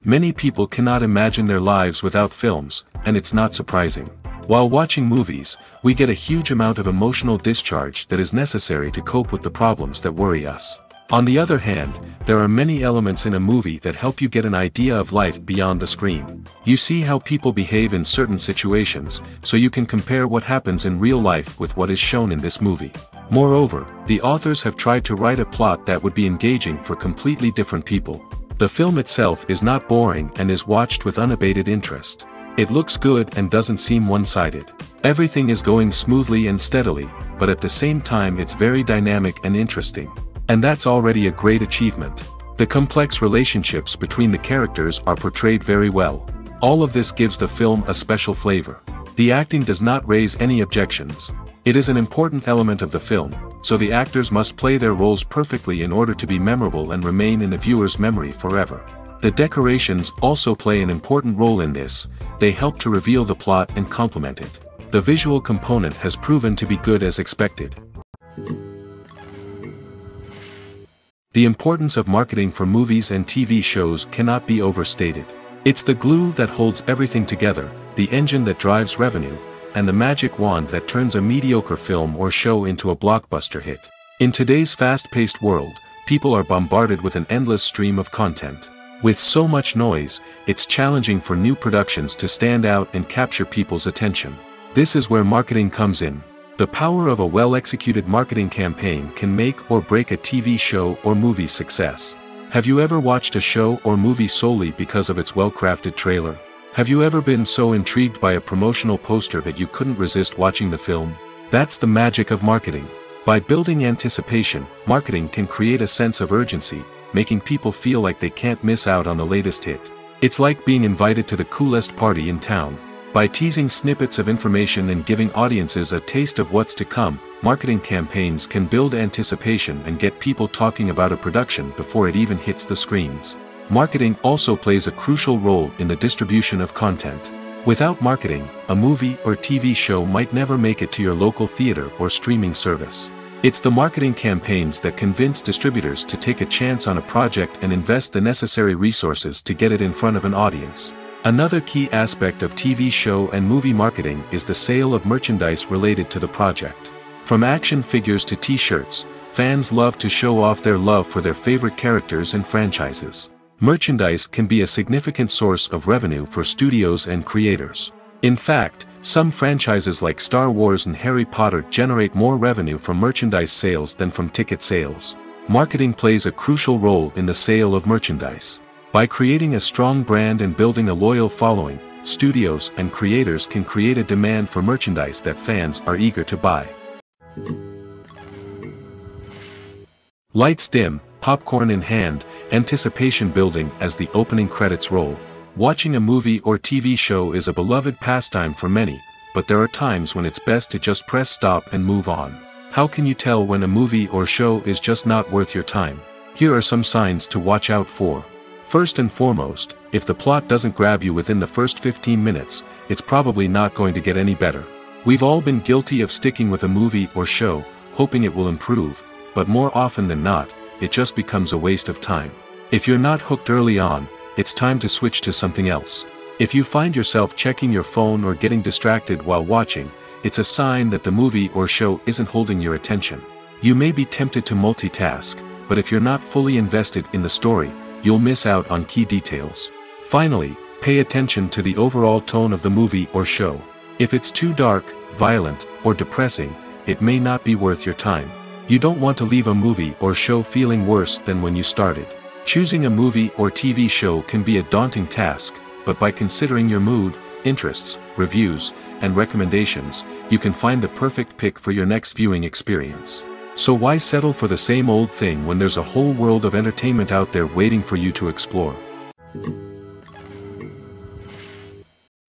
Many people cannot imagine their lives without films, and it's not surprising. While watching movies, we get a huge amount of emotional discharge that is necessary to cope with the problems that worry us. On the other hand, there are many elements in a movie that help you get an idea of life beyond the screen. You see how people behave in certain situations, so you can compare what happens in real life with what is shown in this movie. Moreover, the authors have tried to write a plot that would be engaging for completely different people. The film itself is not boring and is watched with unabated interest. It looks good and doesn't seem one-sided. Everything is going smoothly and steadily, but at the same time it's very dynamic and interesting. And that's already a great achievement. The complex relationships between the characters are portrayed very well. All of this gives the film a special flavor. The acting does not raise any objections. It is an important element of the film, so the actors must play their roles perfectly in order to be memorable and remain in the viewer's memory forever. The decorations also play an important role in this. They help to reveal the plot and complement it. The visual component has proven to be good as expected. The importance of marketing for movies and TV shows cannot be overstated. It's the glue that holds everything together, the engine that drives revenue, and the magic wand that turns a mediocre film or show into a blockbuster hit. In today's fast-paced world, people are bombarded with an endless stream of content. With so much noise, it's challenging for new productions to stand out and capture people's attention. This is where marketing comes in. The power of a well-executed marketing campaign can make or break a TV show or movie's success. Have you ever watched a show or movie solely because of its well-crafted trailer? Have you ever been so intrigued by a promotional poster that you couldn't resist watching the film? That's the magic of marketing. By building anticipation, marketing can create a sense of urgency, making people feel like they can't miss out on the latest hit. It's like being invited to the coolest party in town. By teasing snippets of information and giving audiences a taste of what's to come, marketing campaigns can build anticipation and get people talking about a production before it even hits the screens. Marketing also plays a crucial role in the distribution of content. Without marketing, a movie or TV show might never make it to your local theater or streaming service. It's the marketing campaigns that convince distributors to take a chance on a project and invest the necessary resources to get it in front of an audience. Another key aspect of TV show and movie marketing is the sale of merchandise related to the project. From action figures to t-shirts, fans love to show off their love for their favorite characters and franchises. Merchandise can be a significant source of revenue for studios and creators. In fact, some franchises like Star Wars and Harry Potter generate more revenue from merchandise sales than from ticket sales. Marketing plays a crucial role in the sale of merchandise. By creating a strong brand and building a loyal following, studios and creators can create a demand for merchandise that fans are eager to buy. Lights dim, popcorn in hand, anticipation building as the opening credits roll. Watching a movie or TV show is a beloved pastime for many, but there are times when it's best to just press stop and move on. How can you tell when a movie or show is just not worth your time? Here are some signs to watch out for. First and foremost, if the plot doesn't grab you within the first 15 minutes, it's probably not going to get any better. We've all been guilty of sticking with a movie or show, hoping it will improve, but more often than not, it just becomes a waste of time. If you're not hooked early on, it's time to switch to something else. If you find yourself checking your phone or getting distracted while watching, it's a sign that the movie or show isn't holding your attention. You may be tempted to multitask, but if you're not fully invested in the story, you'll miss out on key details. Finally, pay attention to the overall tone of the movie or show. If it's too dark, violent, or depressing, it may not be worth your time. You don't want to leave a movie or show feeling worse than when you started. Choosing a movie or TV show can be a daunting task, but by considering your mood, interests, reviews, and recommendations, you can find the perfect pick for your next viewing experience. So why settle for the same old thing when there's a whole world of entertainment out there waiting for you to explore?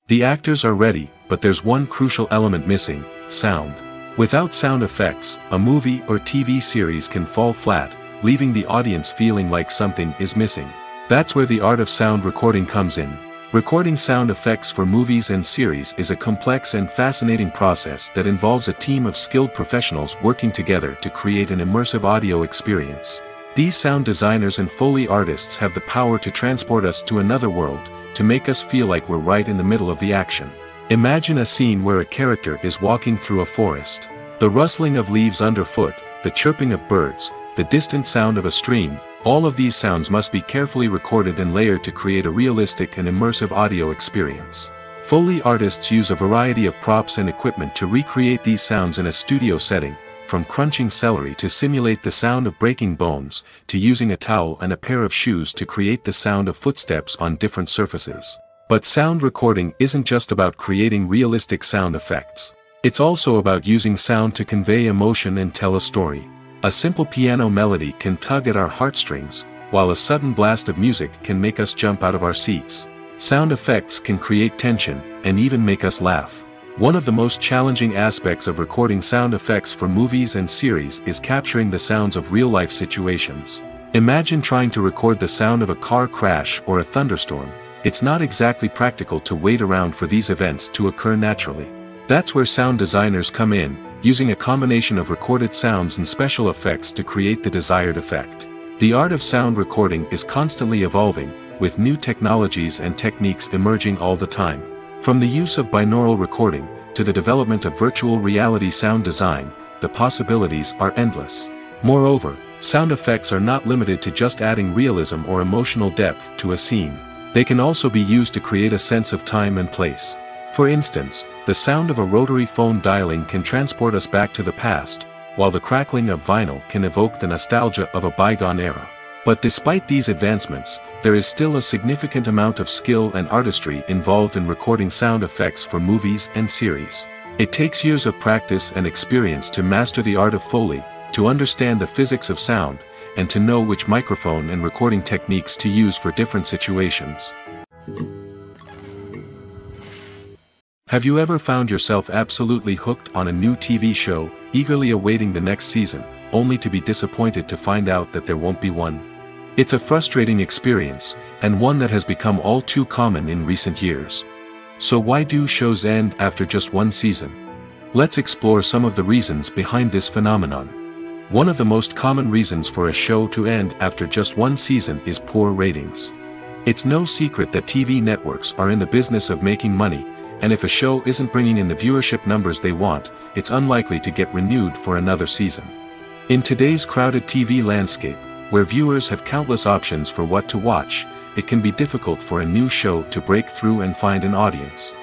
The actors are ready, but there's one crucial element missing: sound. Without sound effects, a movie or TV series can fall flat, leaving the audience feeling like something is missing. That's where the art of sound recording comes in. Recording sound effects for movies and series is a complex and fascinating process that involves a team of skilled professionals working together to create an immersive audio experience. These sound designers and Foley artists have the power to transport us to another world, to make us feel like we're right in the middle of the action. Imagine a scene where a character is walking through a forest. The rustling of leaves underfoot, the chirping of birds, the distant sound of a stream, all of these sounds must be carefully recorded and layered to create a realistic and immersive audio experience. Foley artists use a variety of props and equipment to recreate these sounds in a studio setting, from crunching celery to simulate the sound of breaking bones, to using a towel and a pair of shoes to create the sound of footsteps on different surfaces. But sound recording isn't just about creating realistic sound effects. It's also about using sound to convey emotion and tell a story. A simple piano melody can tug at our heartstrings, while a sudden blast of music can make us jump out of our seats. Sound effects can create tension, and even make us laugh. One of the most challenging aspects of recording sound effects for movies and series is capturing the sounds of real-life situations. Imagine trying to record the sound of a car crash or a thunderstorm. It's not exactly practical to wait around for these events to occur naturally. That's where sound designers come in, using a combination of recorded sounds and special effects to create the desired effect. The art of sound recording is constantly evolving, with new technologies and techniques emerging all the time. From the use of binaural recording, to the development of virtual reality sound design, the possibilities are endless. Moreover, sound effects are not limited to just adding realism or emotional depth to a scene. They can also be used to create a sense of time and place. For instance, the sound of a rotary phone dialing can transport us back to the past, while the crackling of vinyl can evoke the nostalgia of a bygone era. But despite these advancements, there is still a significant amount of skill and artistry involved in recording sound effects for movies and series. It takes years of practice and experience to master the art of Foley, to understand the physics of sound, and to know which microphone and recording techniques to use for different situations. Have you ever found yourself absolutely hooked on a new TV show, eagerly awaiting the next season, only to be disappointed to find out that there won't be one? It's a frustrating experience, and one that has become all too common in recent years. So why do shows end after just one season? Let's explore some of the reasons behind this phenomenon. One of the most common reasons for a show to end after just one season is poor ratings. It's no secret that TV networks are in the business of making money, and if a show isn't bringing in the viewership numbers they want, it's unlikely to get renewed for another season. In today's crowded TV landscape, where viewers have countless options for what to watch, it can be difficult for a new show to break through and find an audience.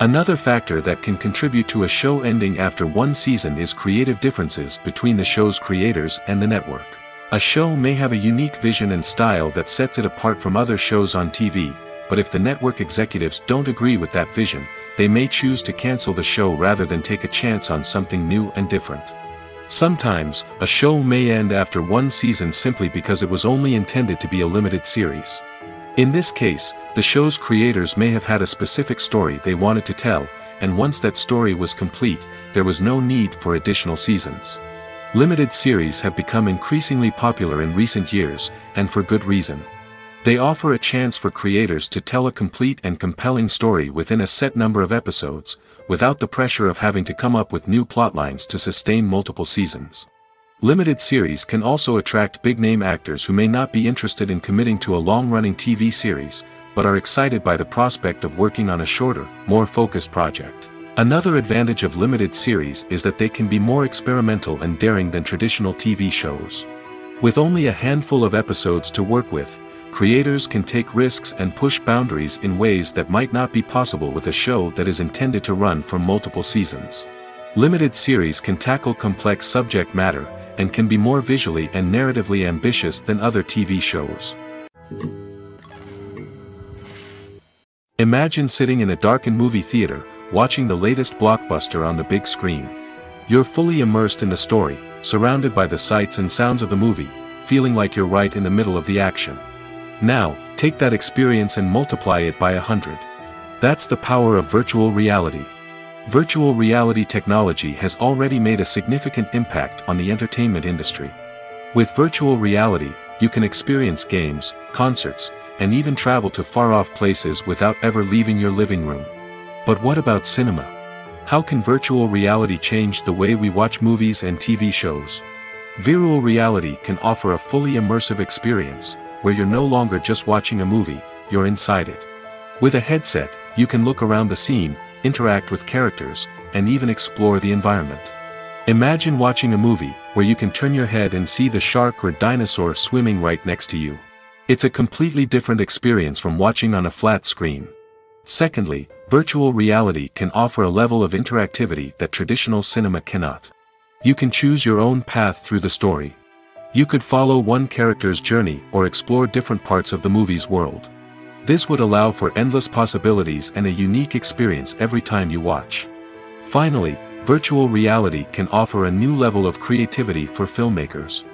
Another factor that can contribute to a show ending after one season is creative differences between the show's creators and the network. A show may have a unique vision and style that sets it apart from other shows on TV, but if the network executives don't agree with that vision, they may choose to cancel the show rather than take a chance on something new and different. Sometimes, a show may end after one season simply because it was only intended to be a limited series. In this case, the show's creators may have had a specific story they wanted to tell, and once that story was complete, there was no need for additional seasons. Limited series have become increasingly popular in recent years, and for good reason. They offer a chance for creators to tell a complete and compelling story within a set number of episodes, without the pressure of having to come up with new plotlines to sustain multiple seasons. Limited series can also attract big-name actors who may not be interested in committing to a long-running TV series, but are excited by the prospect of working on a shorter, more focused project. Another advantage of limited series is that they can be more experimental and daring than traditional TV shows. With only a handful of episodes to work with, creators can take risks and push boundaries in ways that might not be possible with a show that is intended to run for multiple seasons. Limited series can tackle complex subject matter, and can be more visually and narratively ambitious than other TV shows. Imagine sitting in a darkened movie theater, watching the latest blockbuster on the big screen. You're fully immersed in the story, surrounded by the sights and sounds of the movie, feeling like you're right in the middle of the action. Now, take that experience and multiply it by 100. That's the power of virtual reality. Virtual reality technology has already made a significant impact on the entertainment industry. With virtual reality, you can experience games, concerts, and even travel to far-off places without ever leaving your living room. But what about cinema? How can virtual reality change the way we watch movies and TV shows? Virtual reality can offer a fully immersive experience, where you're no longer just watching a movie, you're inside it. With a headset, you can look around the scene, interact with characters, and even explore the environment. Imagine watching a movie, where you can turn your head and see the shark or dinosaur swimming right next to you. It's a completely different experience from watching on a flat screen. Secondly, virtual reality can offer a level of interactivity that traditional cinema cannot. You can choose your own path through the story. You could follow one character's journey or explore different parts of the movie's world. This would allow for endless possibilities and a unique experience every time you watch. Finally, virtual reality can offer a new level of creativity for filmmakers.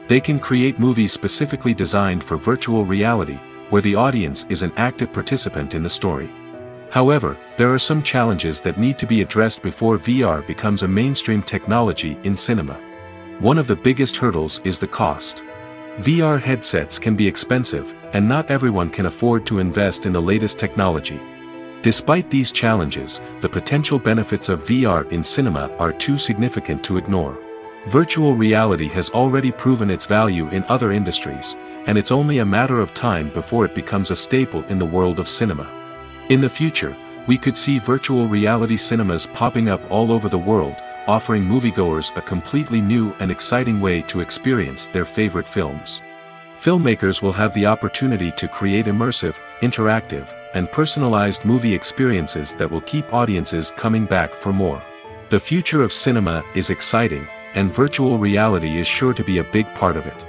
They can create movies specifically designed for virtual reality, where the audience is an active participant in the story. However, there are some challenges that need to be addressed before VR becomes a mainstream technology in cinema. One of the biggest hurdles is the cost. VR headsets can be expensive, and not everyone can afford to invest in the latest technology. Despite these challenges, the potential benefits of VR in cinema are too significant to ignore. Virtual reality has already proven its value in other industries, and it's only a matter of time before it becomes a staple in the world of cinema. In the future, we could see virtual reality cinemas popping up all over the world, offering moviegoers a completely new and exciting way to experience their favorite films. Filmmakers will have the opportunity to create immersive, interactive, and personalized movie experiences that will keep audiences coming back for more. The future of cinema is exciting, and virtual reality is sure to be a big part of it.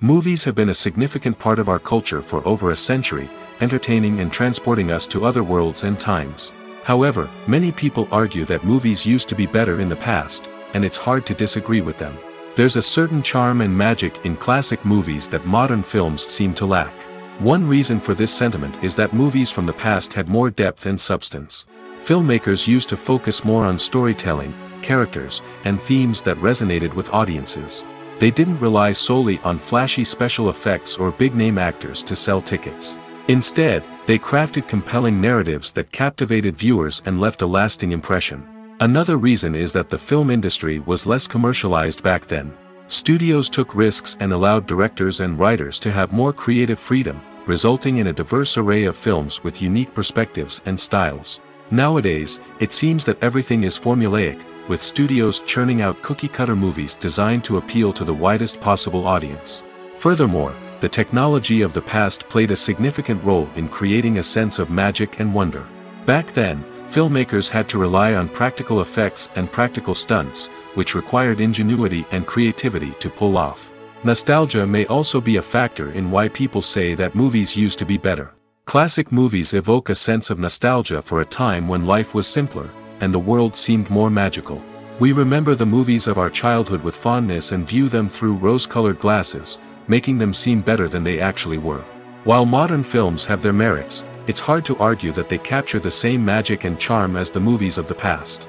Movies have been a significant part of our culture for over a century, entertaining and transporting us to other worlds and times. However, many people argue that movies used to be better in the past, and it's hard to disagree with them. There's a certain charm and magic in classic movies that modern films seem to lack. One reason for this sentiment is that movies from the past had more depth and substance. Filmmakers used to focus more on storytelling, characters, and themes that resonated with audiences. They didn't rely solely on flashy special effects or big-name actors to sell tickets. Instead, they crafted compelling narratives that captivated viewers and left a lasting impression. Another reason is that the film industry was less commercialized back then. Studios took risks and allowed directors and writers to have more creative freedom, resulting in a diverse array of films with unique perspectives and styles. Nowadays, it seems that everything is formulaic, with studios churning out cookie-cutter movies designed to appeal to the widest possible audience. Furthermore, the technology of the past played a significant role in creating a sense of magic and wonder. Back then, filmmakers had to rely on practical effects and practical stunts, which required ingenuity and creativity to pull off. Nostalgia may also be a factor in why people say that movies used to be better. Classic movies evoke a sense of nostalgia for a time when life was simpler, and the world seemed more magical. We remember the movies of our childhood with fondness and view them through rose-colored glasses, making them seem better than they actually were. While modern films have their merits, it's hard to argue that they capture the same magic and charm as the movies of the past.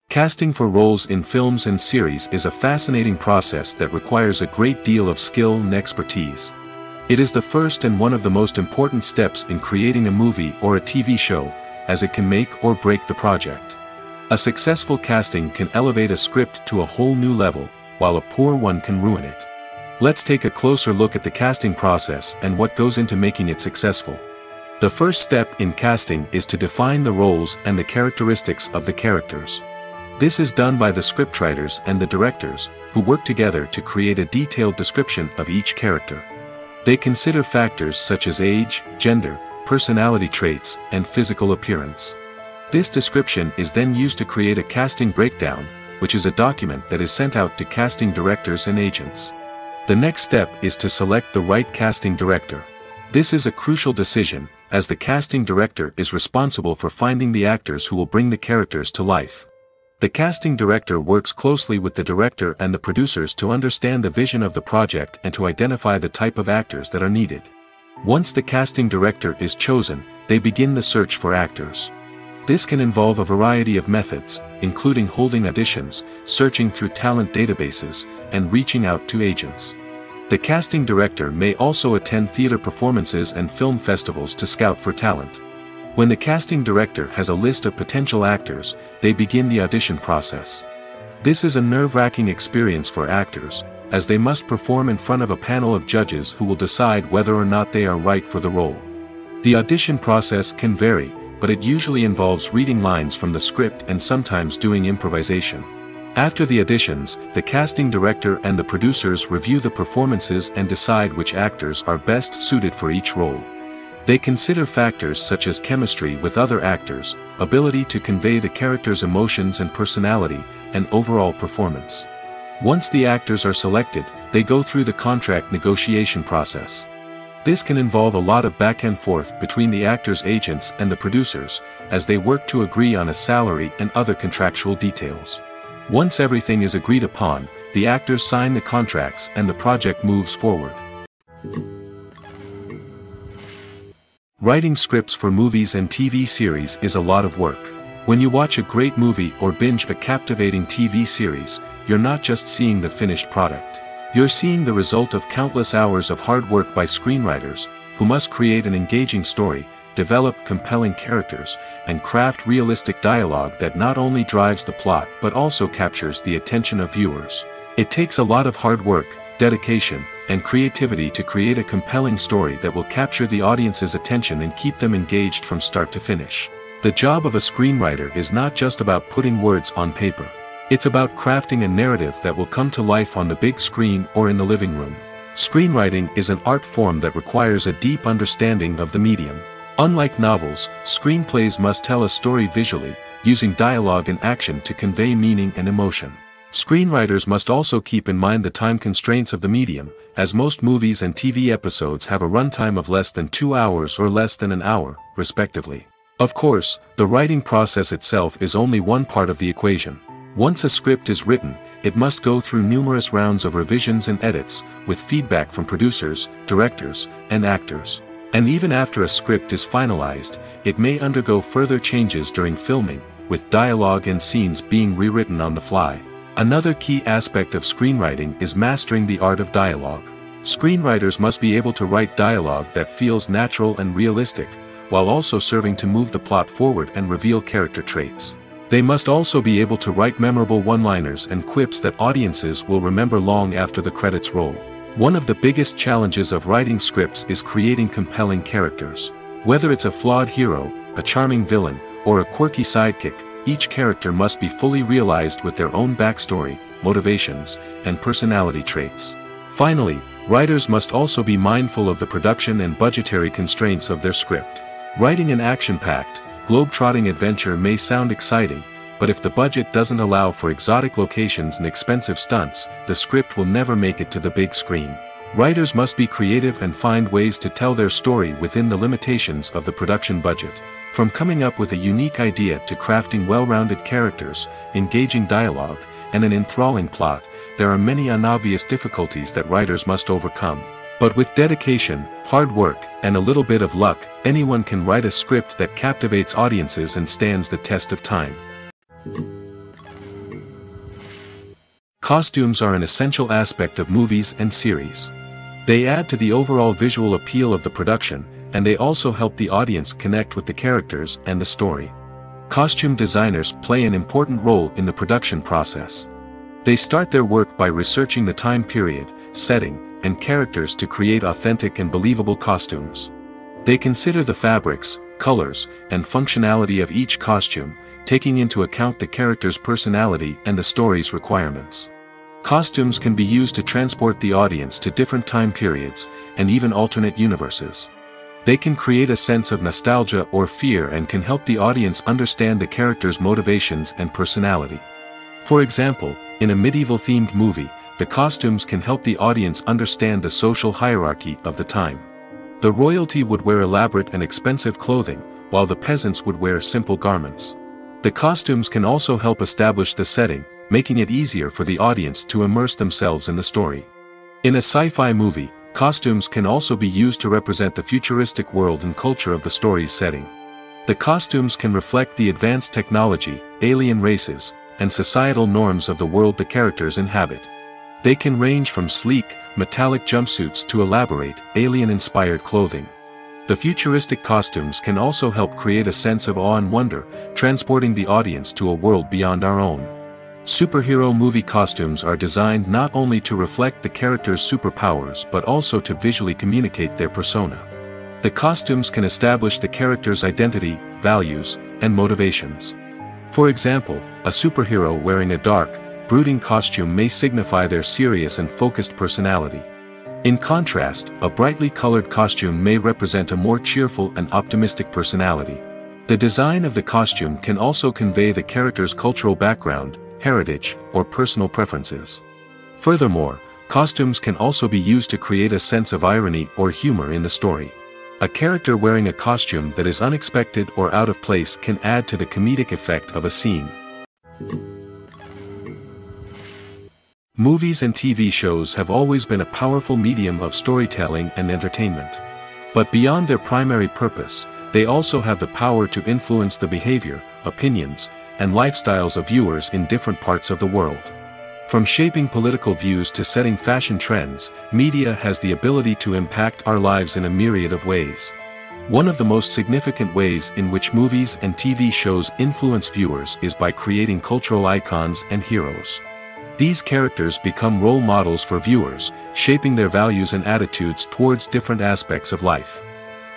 Casting for roles in films and series is a fascinating process that requires a great deal of skill and expertise. It is the first and one of the most important steps in creating a movie or a TV show, as it can make or break the project. A successful casting can elevate a script to a whole new level, while a poor one can ruin it. Let's take a closer look at the casting process and what goes into making it successful. The first step in casting is to define the roles and the characteristics of the characters. This is done by the scriptwriters and the directors, who work together to create a detailed description of each character. They consider factors such as age, gender, personality traits, and physical appearance. This description is then used to create a casting breakdown, which is a document that is sent out to casting directors and agents. The next step is to select the right casting director. This is a crucial decision, as the casting director is responsible for finding the actors who will bring the characters to life. The casting director works closely with the director and the producers to understand the vision of the project and to identify the type of actors that are needed. Once the casting director is chosen, they begin the search for actors. This can involve a variety of methods, including holding auditions, searching through talent databases, and reaching out to agents. The casting director may also attend theater performances and film festivals to scout for talent. When the casting director has a list of potential actors, they begin the audition process. This is a nerve-wracking experience for actors, as they must perform in front of a panel of judges who will decide whether or not they are right for the role. The audition process can vary, but it usually involves reading lines from the script and sometimes doing improvisation. After the auditions, the casting director and the producers review the performances and decide which actors are best suited for each role. They consider factors such as chemistry with other actors, ability to convey the character's emotions and personality, and overall performance. Once the actors are selected, they go through the contract negotiation process. This can involve a lot of back and forth between the actors' agents and the producers, as they work to agree on a salary and other contractual details. Once everything is agreed upon, the actors sign the contracts and the project moves forward. Writing scripts for movies and TV series is a lot of work. When you watch a great movie or binge a captivating TV series, you're not just seeing the finished product. You're seeing the result of countless hours of hard work by screenwriters, who must create an engaging story, develop compelling characters, and craft realistic dialogue that not only drives the plot but also captures the attention of viewers. It takes a lot of hard work, dedication, and creativity to create a compelling story that will capture the audience's attention and keep them engaged from start to finish. The job of a screenwriter is not just about putting words on paper. It's about crafting a narrative that will come to life on the big screen or in the living room. Screenwriting is an art form that requires a deep understanding of the medium. Unlike novels, screenplays must tell a story visually, using dialogue and action to convey meaning and emotion. Screenwriters must also keep in mind the time constraints of the medium, as most movies and TV episodes have a runtime of less than 2 hours or less than an hour, respectively. Of course, the writing process itself is only one part of the equation. Once a script is written, it must go through numerous rounds of revisions and edits, with feedback from producers, directors, and actors. And even after a script is finalized, it may undergo further changes during filming, with dialogue and scenes being rewritten on the fly. Another key aspect of screenwriting is mastering the art of dialogue. Screenwriters must be able to write dialogue that feels natural and realistic, while also serving to move the plot forward and reveal character traits. They must also be able to write memorable one-liners and quips that audiences will remember long after the credits roll. One of the biggest challenges of writing scripts is creating compelling characters. Whether it's a flawed hero, a charming villain, or a quirky sidekick, each character must be fully realized with their own backstory, motivations, and personality traits. Finally, writers must also be mindful of the production and budgetary constraints of their script. Writing an action-packed, globe-trotting adventure may sound exciting, but if the budget doesn't allow for exotic locations and expensive stunts, the script will never make it to the big screen. Writers must be creative and find ways to tell their story within the limitations of the production budget. From coming up with a unique idea to crafting well-rounded characters, engaging dialogue, and an enthralling plot, there are many unobvious difficulties that writers must overcome. But with dedication, hard work, and a little bit of luck, anyone can write a script that captivates audiences and stands the test of time. Costumes are an essential aspect of movies and series. They add to the overall visual appeal of the production, and they also help the audience connect with the characters and the story. Costume designers play an important role in the production process. They start their work by researching the time period, setting, and characters to create authentic and believable costumes. They consider the fabrics, colors, and functionality of each costume, taking into account the character's personality and the story's requirements. Costumes can be used to transport the audience to different time periods, and even alternate universes. They can create a sense of nostalgia or fear and can help the audience understand the character's motivations and personality. For example, in a medieval-themed movie, the costumes can help the audience understand the social hierarchy of the time. The royalty would wear elaborate and expensive clothing, while the peasants would wear simple garments. The costumes can also help establish the setting, making it easier for the audience to immerse themselves in the story. In a sci-fi movie, costumes can also be used to represent the futuristic world and culture of the story's setting. The costumes can reflect the advanced technology, alien races, and societal norms of the world the characters inhabit. They can range from sleek, metallic jumpsuits to elaborate, alien-inspired clothing. The futuristic costumes can also help create a sense of awe and wonder, transporting the audience to a world beyond our own. Superhero movie costumes are designed not only to reflect the character's superpowers but also to visually communicate their persona. The costumes can establish the character's identity, values, and motivations. For example, a superhero wearing a dark, brooding costume may signify their serious and focused personality. In contrast, a brightly colored costume may represent a more cheerful and optimistic personality. The design of the costume can also convey the character's cultural background, heritage, or personal preferences. Furthermore, costumes can also be used to create a sense of irony or humor in the story. A character wearing a costume that is unexpected or out of place can add to the comedic effect of a scene. Movies and TV shows have always been a powerful medium of storytelling and entertainment. But beyond their primary purpose, they also have the power to influence the behavior, opinions, and lifestyles of viewers in different parts of the world. From shaping political views to setting fashion trends, media has the ability to impact our lives in a myriad of ways. One of the most significant ways in which movies and TV shows influence viewers is by creating cultural icons and heroes. These characters become role models for viewers, shaping their values and attitudes towards different aspects of life.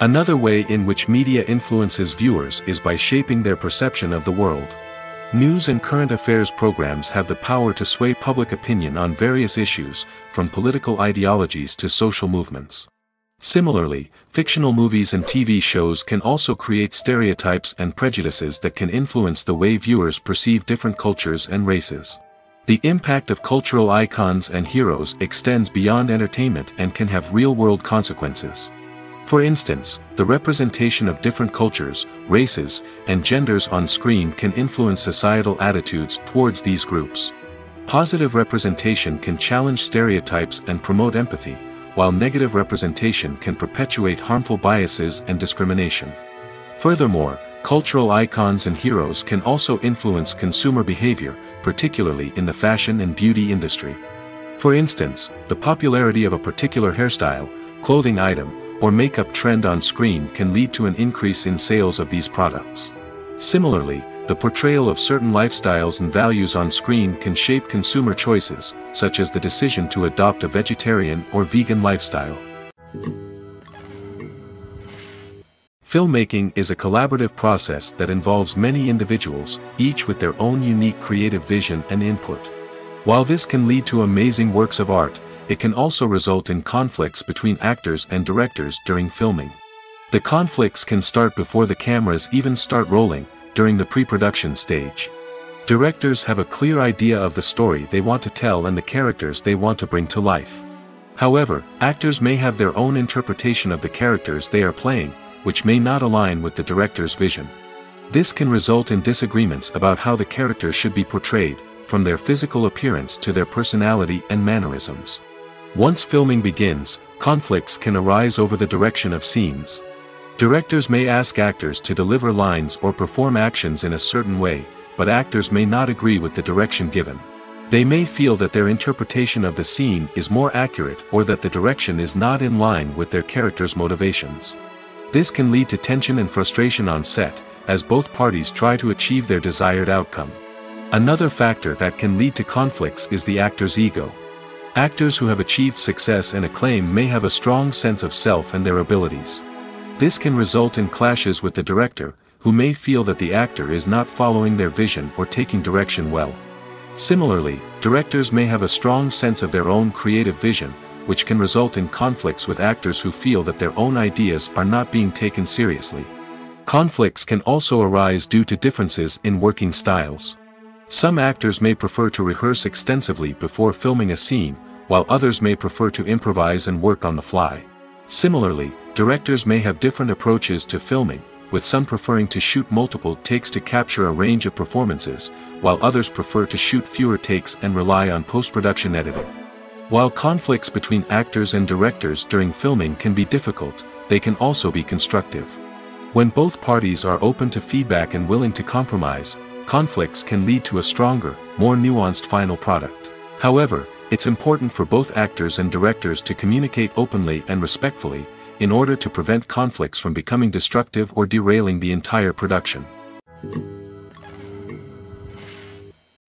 Another way in which media influences viewers is by shaping their perception of the world. News and current affairs programs have the power to sway public opinion on various issues, from political ideologies to social movements. Similarly, fictional movies and TV shows can also create stereotypes and prejudices that can influence the way viewers perceive different cultures and races. The impact of cultural icons and heroes extends beyond entertainment and can have real-world consequences. For instance, the representation of different cultures, races, and genders on screen can influence societal attitudes towards these groups. Positive representation can challenge stereotypes and promote empathy, while negative representation can perpetuate harmful biases and discrimination. Furthermore, cultural icons and heroes can also influence consumer behavior, particularly in the fashion and beauty industry. For instance, the popularity of a particular hairstyle, clothing item, or makeup trend on screen can lead to an increase in sales of these products. Similarly, the portrayal of certain lifestyles and values on screen can shape consumer choices, such as the decision to adopt a vegetarian or vegan lifestyle. Filmmaking is a collaborative process that involves many individuals, each with their own unique creative vision and input. While this can lead to amazing works of art, it can also result in conflicts between actors and directors during filming. The conflicts can start before the cameras even start rolling, during the pre-production stage. Directors have a clear idea of the story they want to tell and the characters they want to bring to life. However, actors may have their own interpretation of the characters they are playing, which may not align with the director's vision. This can result in disagreements about how the characters should be portrayed, from their physical appearance to their personality and mannerisms. Once filming begins, conflicts can arise over the direction of scenes. Directors may ask actors to deliver lines or perform actions in a certain way, but actors may not agree with the direction given. They may feel that their interpretation of the scene is more accurate or that the direction is not in line with their character's motivations. This can lead to tension and frustration on set, as both parties try to achieve their desired outcome. Another factor that can lead to conflicts is the actor's ego. Actors who have achieved success and acclaim may have a strong sense of self and their abilities. This can result in clashes with the director, who may feel that the actor is not following their vision or taking direction well. Similarly, directors may have a strong sense of their own creative vision, which can result in conflicts with actors who feel that their own ideas are not being taken seriously. Conflicts can also arise due to differences in working styles. Some actors may prefer to rehearse extensively before filming a scene, while others may prefer to improvise and work on the fly. Similarly, directors may have different approaches to filming, with some preferring to shoot multiple takes to capture a range of performances, while others prefer to shoot fewer takes and rely on post-production editing. While conflicts between actors and directors during filming can be difficult, they can also be constructive. When both parties are open to feedback and willing to compromise, conflicts can lead to a stronger, more nuanced final product. However, it's important for both actors and directors to communicate openly and respectfully, in order to prevent conflicts from becoming destructive or derailing the entire production.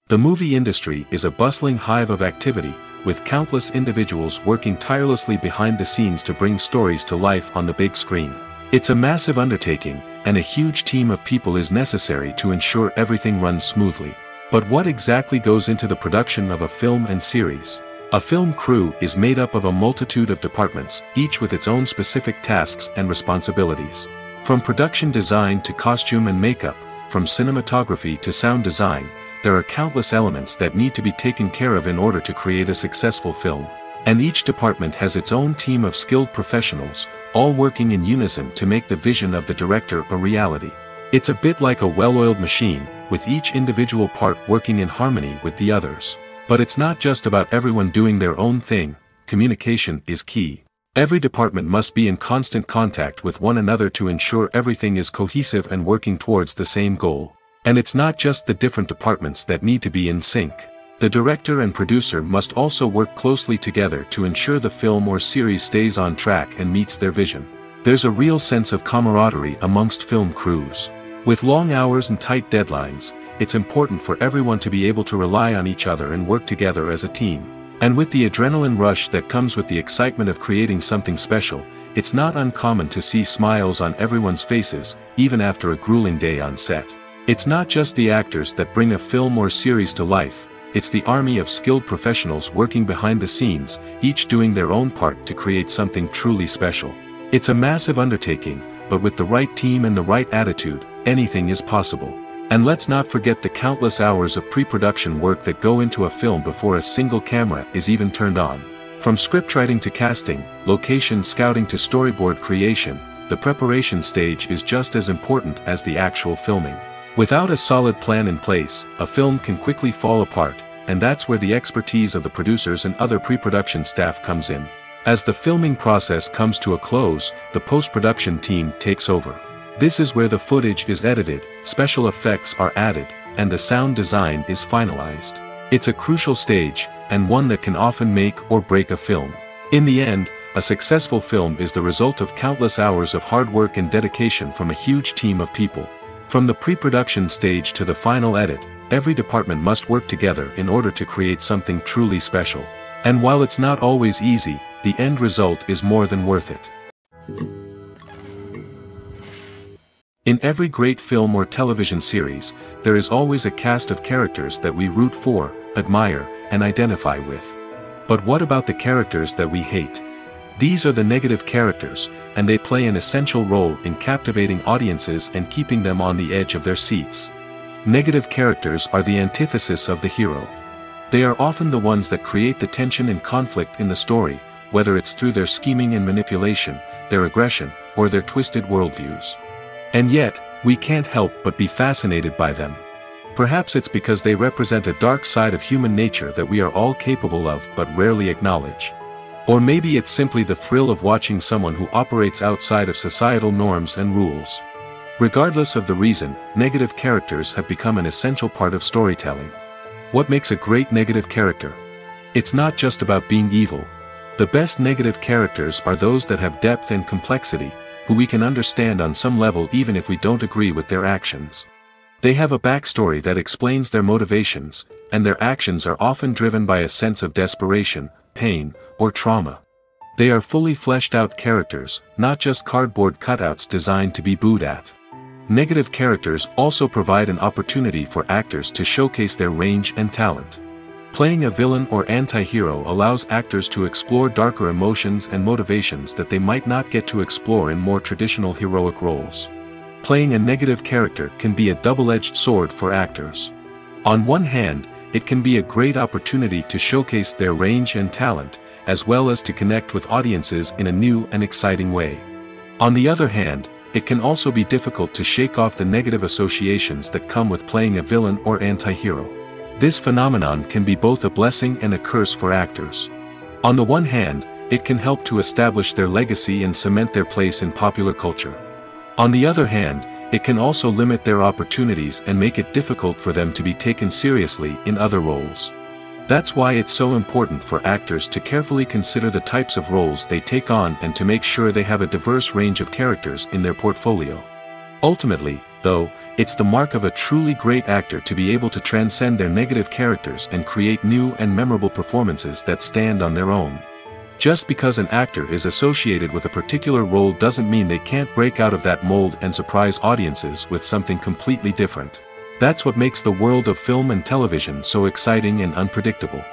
The movie industry is a bustling hive of activity, with countless individuals working tirelessly behind the scenes to bring stories to life on the big screen. It's a massive undertaking, and a huge team of people is necessary to ensure everything runs smoothly. But what exactly goes into the production of a film and series? A film crew is made up of a multitude of departments, each with its own specific tasks and responsibilities. From production design to costume and makeup, from cinematography to sound design, there are countless elements that need to be taken care of in order to create a successful film. And each department has its own team of skilled professionals, all working in unison to make the vision of the director a reality. It's a bit like a well-oiled machine, with each individual part working in harmony with the others. But it's not just about everyone doing their own thing. Communication is key. Every department must be in constant contact with one another to ensure everything is cohesive and working towards the same goal. And it's not just the different departments that need to be in sync. The director and producer must also work closely together to ensure the film or series stays on track and meets their vision. There's a real sense of camaraderie amongst film crews. With long hours and tight deadlines, it's important for everyone to be able to rely on each other and work together as a team. And with the adrenaline rush that comes with the excitement of creating something special, it's not uncommon to see smiles on everyone's faces, even after a grueling day on set. It's not just the actors that bring a film or series to life, it's the army of skilled professionals working behind the scenes, each doing their own part to create something truly special. It's a massive undertaking, but with the right team and the right attitude, anything is possible. And let's not forget the countless hours of pre-production work that go into a film before a single camera is even turned on. From scriptwriting to casting, location scouting to storyboard creation, the preparation stage is just as important as the actual filming. Without a solid plan in place, a film can quickly fall apart, and that's where the expertise of the producers and other pre-production staff comes in. As the filming process comes to a close, the post-production team takes over. This is where the footage is edited, special effects are added, and the sound design is finalized. It's a crucial stage, and one that can often make or break a film. In the end, a successful film is the result of countless hours of hard work and dedication from a huge team of people. From the pre-production stage to the final edit, every department must work together in order to create something truly special. And while it's not always easy, the end result is more than worth it. In every great film or television series, there is always a cast of characters that we root for, admire, and identify with. But what about the characters that we hate? These are the negative characters, and they play an essential role in captivating audiences and keeping them on the edge of their seats. Negative characters are the antithesis of the hero. They are often the ones that create the tension and conflict in the story, whether it's through their scheming and manipulation, their aggression, or their twisted worldviews. And yet, we can't help but be fascinated by them. Perhaps it's because they represent a dark side of human nature that we are all capable of but rarely acknowledge. Or maybe it's simply the thrill of watching someone who operates outside of societal norms and rules. Regardless of the reason, negative characters have become an essential part of storytelling. What makes a great negative character? It's not just about being evil. The best negative characters are those that have depth and complexity, who we can understand on some level even if we don't agree with their actions. They have a backstory that explains their motivations, and their actions are often driven by a sense of desperation, pain, or trauma. They are fully fleshed out characters, not just cardboard cutouts designed to be booed at. Negative characters also provide an opportunity for actors to showcase their range and talent. Playing a villain or anti-hero allows actors to explore darker emotions and motivations that they might not get to explore in more traditional heroic roles. Playing a negative character can be a double-edged sword for actors. On one hand, it can be a great opportunity to showcase their range and talent, as well as to connect with audiences in a new and exciting way. On the other hand, it can also be difficult to shake off the negative associations that come with playing a villain or anti-hero. This phenomenon can be both a blessing and a curse for actors. On the one hand, it can help to establish their legacy and cement their place in popular culture. On the other hand, it can also limit their opportunities and make it difficult for them to be taken seriously in other roles. That's why it's so important for actors to carefully consider the types of roles they take on and to make sure they have a diverse range of characters in their portfolio. Ultimately, though, it's the mark of a truly great actor to be able to transcend their negative characters and create new and memorable performances that stand on their own. Just because an actor is associated with a particular role doesn't mean they can't break out of that mold and surprise audiences with something completely different. That's what makes the world of film and television so exciting and unpredictable.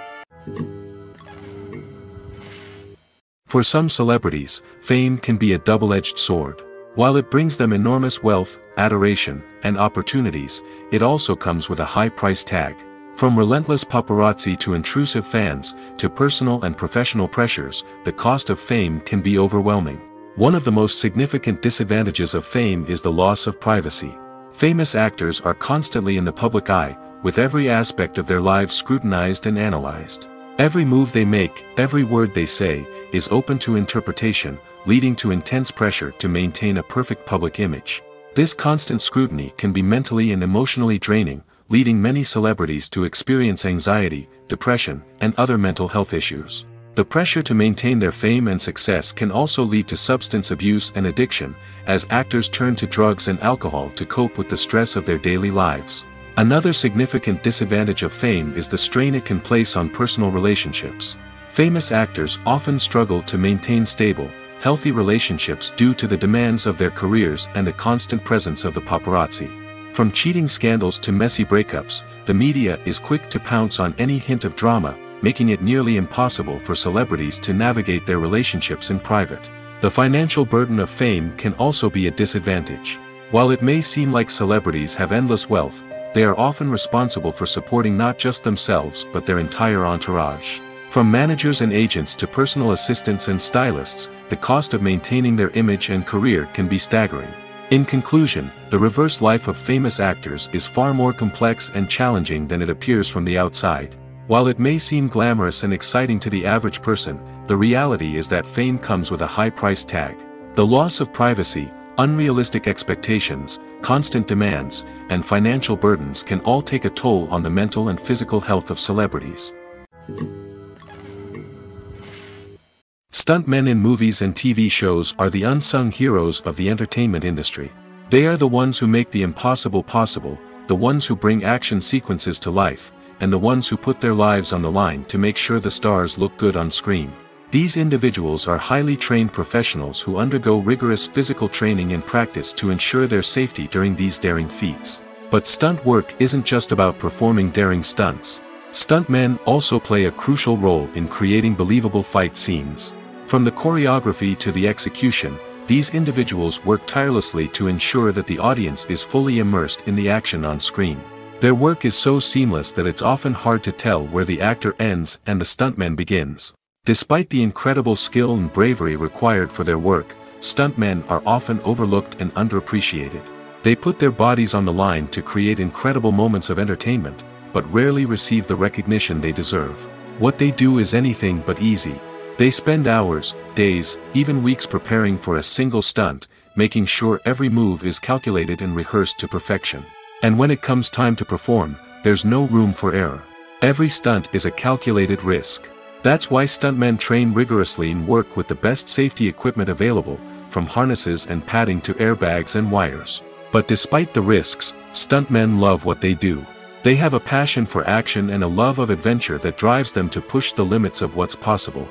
For some celebrities, fame can be a double-edged sword. While it brings them enormous wealth, adoration, and opportunities, it also comes with a high price tag. From relentless paparazzi to intrusive fans, to personal and professional pressures, the cost of fame can be overwhelming. One of the most significant disadvantages of fame is the loss of privacy. Famous actors are constantly in the public eye, with every aspect of their lives scrutinized and analyzed. Every move they make, every word they say, is open to interpretation, leading to intense pressure to maintain a perfect public image. This constant scrutiny can be mentally and emotionally draining, leading many celebrities to experience anxiety, depression, and other mental health issues. The pressure to maintain their fame and success can also lead to substance abuse and addiction, as actors turn to drugs and alcohol to cope with the stress of their daily lives. Another significant disadvantage of fame is the strain it can place on personal relationships. Famous actors often struggle to maintain stable, healthy relationships due to the demands of their careers and the constant presence of the paparazzi. From cheating scandals to messy breakups, the media is quick to pounce on any hint of drama, making it nearly impossible for celebrities to navigate their relationships in private. The financial burden of fame can also be a disadvantage. While it may seem like celebrities have endless wealth, they are often responsible for supporting not just themselves but their entire entourage. From managers and agents to personal assistants and stylists, the cost of maintaining their image and career can be staggering. In conclusion, the reverse life of famous actors is far more complex and challenging than it appears from the outside. While it may seem glamorous and exciting to the average person, the reality is that fame comes with a high price tag. The loss of privacy, unrealistic expectations, constant demands, and financial burdens can all take a toll on the mental and physical health of celebrities. Stuntmen in movies and TV shows are the unsung heroes of the entertainment industry. They are the ones who make the impossible possible, the ones who bring action sequences to life, and the ones who put their lives on the line to make sure the stars look good on screen. These individuals are highly trained professionals who undergo rigorous physical training and practice to ensure their safety during these daring feats. But stunt work isn't just about performing daring stunts. Stuntmen also play a crucial role in creating believable fight scenes. From the choreography to the execution, these individuals work tirelessly to ensure that the audience is fully immersed in the action on screen. Their work is so seamless that it's often hard to tell where the actor ends and the stuntman begins. Despite the incredible skill and bravery required for their work, stuntmen are often overlooked and underappreciated. They put their bodies on the line to create incredible moments of entertainment, but rarely receive the recognition they deserve. What they do is anything but easy. They spend hours, days, even weeks preparing for a single stunt, making sure every move is calculated and rehearsed to perfection. And when it comes time to perform, there's no room for error. Every stunt is a calculated risk. That's why stuntmen train rigorously and work with the best safety equipment available, from harnesses and padding to airbags and wires. But despite the risks, stuntmen love what they do. They have a passion for action and a love of adventure that drives them to push the limits of what's possible.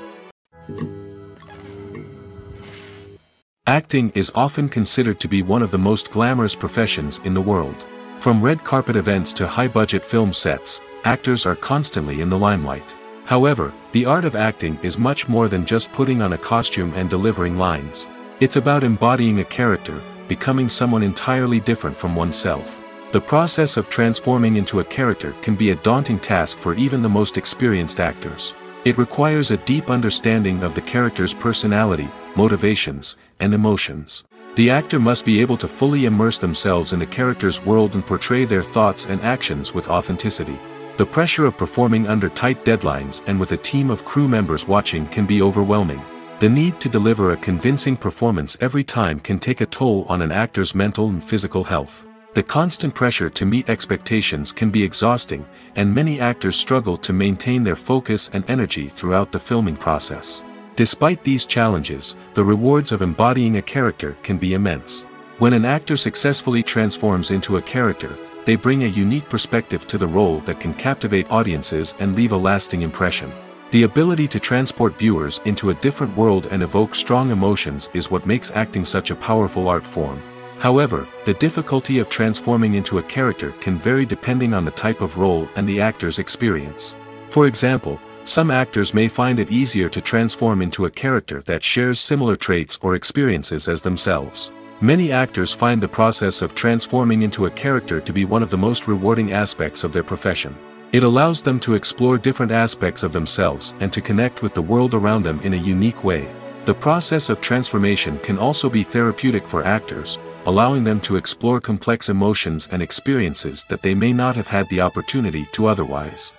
Acting is often considered to be one of the most glamorous professions in the world. From red carpet events to high-budget film sets, actors are constantly in the limelight. However, the art of acting is much more than just putting on a costume and delivering lines. It's about embodying a character, becoming someone entirely different from oneself. The process of transforming into a character can be a daunting task for even the most experienced actors. It requires a deep understanding of the character's personality, motivations, and emotions. The actor must be able to fully immerse themselves in the character's world and portray their thoughts and actions with authenticity. The pressure of performing under tight deadlines and with a team of crew members watching can be overwhelming. The need to deliver a convincing performance every time can take a toll on an actor's mental and physical health. The constant pressure to meet expectations can be exhausting, and many actors struggle to maintain their focus and energy throughout the filming process. Despite these challenges, the rewards of embodying a character can be immense. When an actor successfully transforms into a character, they bring a unique perspective to the role that can captivate audiences and leave a lasting impression. The ability to transport viewers into a different world and evoke strong emotions is what makes acting such a powerful art form. However, the difficulty of transforming into a character can vary depending on the type of role and the actor's experience. For example, some actors may find it easier to transform into a character that shares similar traits or experiences as themselves. Many actors find the process of transforming into a character to be one of the most rewarding aspects of their profession. It allows them to explore different aspects of themselves and to connect with the world around them in a unique way. The process of transformation can also be therapeutic for actors, allowing them to explore complex emotions and experiences that they may not have had the opportunity to otherwise.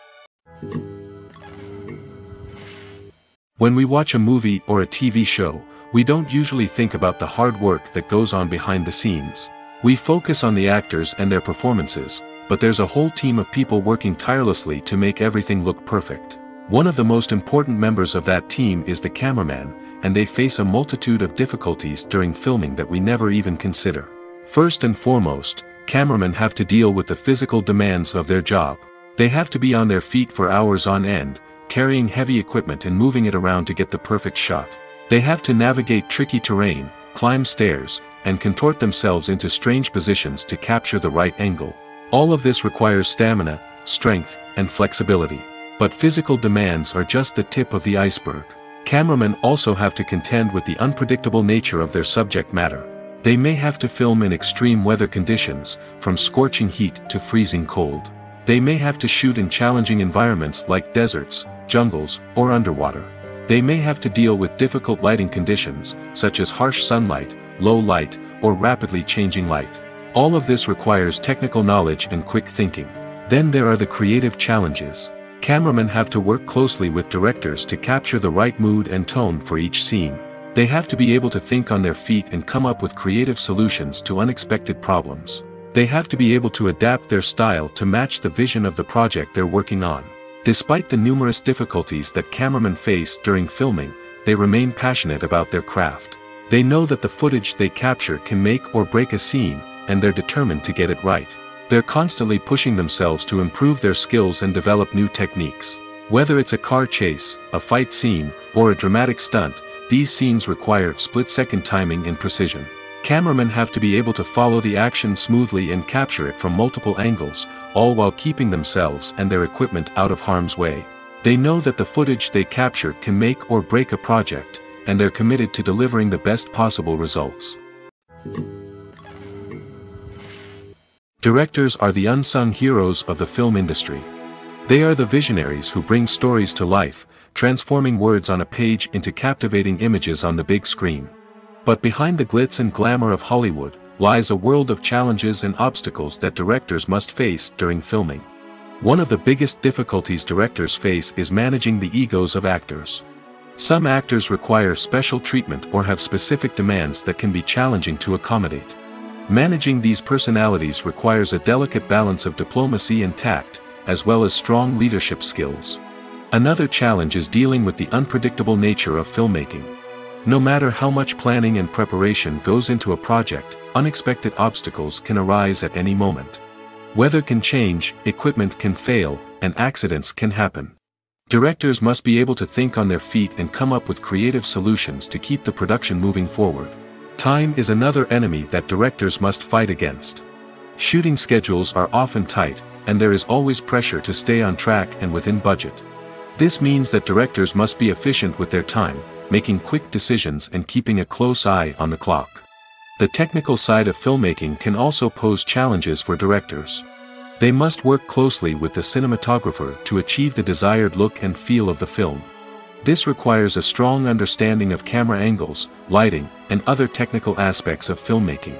When we watch a movie or a TV show, we don't usually think about the hard work that goes on behind the scenes. We focus on the actors and their performances, but there's a whole team of people working tirelessly to make everything look perfect. One of the most important members of that team is the cameraman, and they face a multitude of difficulties during filming that we never even consider. First and foremost, cameramen have to deal with the physical demands of their job. They have to be on their feet for hours on end, carrying heavy equipment and moving it around to get the perfect shot. They have to navigate tricky terrain, climb stairs, and contort themselves into strange positions to capture the right angle. All of this requires stamina, strength, and flexibility. But physical demands are just the tip of the iceberg. Cameramen also have to contend with the unpredictable nature of their subject matter. They may have to film in extreme weather conditions, from scorching heat to freezing cold. They may have to shoot in challenging environments like deserts, jungles, or underwater. They may have to deal with difficult lighting conditions, such as harsh sunlight, low light, or rapidly changing light. All of this requires technical knowledge and quick thinking. Then there are the creative challenges. Cameramen have to work closely with directors to capture the right mood and tone for each scene. They have to be able to think on their feet and come up with creative solutions to unexpected problems. They have to be able to adapt their style to match the vision of the project they're working on. Despite the numerous difficulties that cameramen face during filming, they remain passionate about their craft. They know that the footage they capture can make or break a scene, and they're determined to get it right. They're constantly pushing themselves to improve their skills and develop new techniques. Whether it's a car chase, a fight scene, or a dramatic stunt, these scenes require split-second timing and precision. Cameramen have to be able to follow the action smoothly and capture it from multiple angles, all while keeping themselves and their equipment out of harm's way. They know that the footage they capture can make or break a project, and they're committed to delivering the best possible results. Directors are the unsung heroes of the film industry. They are the visionaries who bring stories to life, transforming words on a page into captivating images on the big screen. But behind the glitz and glamour of Hollywood, lies a world of challenges and obstacles that directors must face during filming. One of the biggest difficulties directors face is managing the egos of actors. Some actors require special treatment or have specific demands that can be challenging to accommodate. Managing these personalities requires a delicate balance of diplomacy and tact, as well as strong leadership skills. Another challenge is dealing with the unpredictable nature of filmmaking. No matter how much planning and preparation goes into a project, unexpected obstacles can arise at any moment. Weather can change, equipment can fail, and accidents can happen. Directors must be able to think on their feet and come up with creative solutions to keep the production moving forward. Time is another enemy that directors must fight against. Shooting schedules are often tight, and there is always pressure to stay on track and within budget. This means that directors must be efficient with their time, making quick decisions and keeping a close eye on the clock. The technical side of filmmaking can also pose challenges for directors. They must work closely with the cinematographer to achieve the desired look and feel of the film. This requires a strong understanding of camera angles, lighting, and other technical aspects of filmmaking.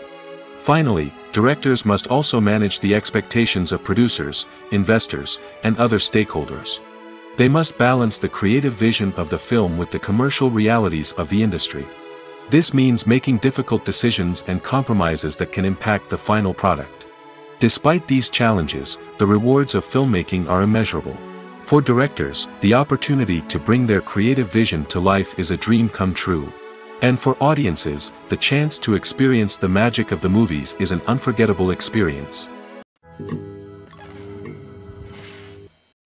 Finally, directors must also manage the expectations of producers, investors, and other stakeholders. They must balance the creative vision of the film with the commercial realities of the industry. This means making difficult decisions and compromises that can impact the final product. Despite these challenges, the rewards of filmmaking are immeasurable. For directors, the opportunity to bring their creative vision to life is a dream come true. And for audiences, the chance to experience the magic of the movies is an unforgettable experience.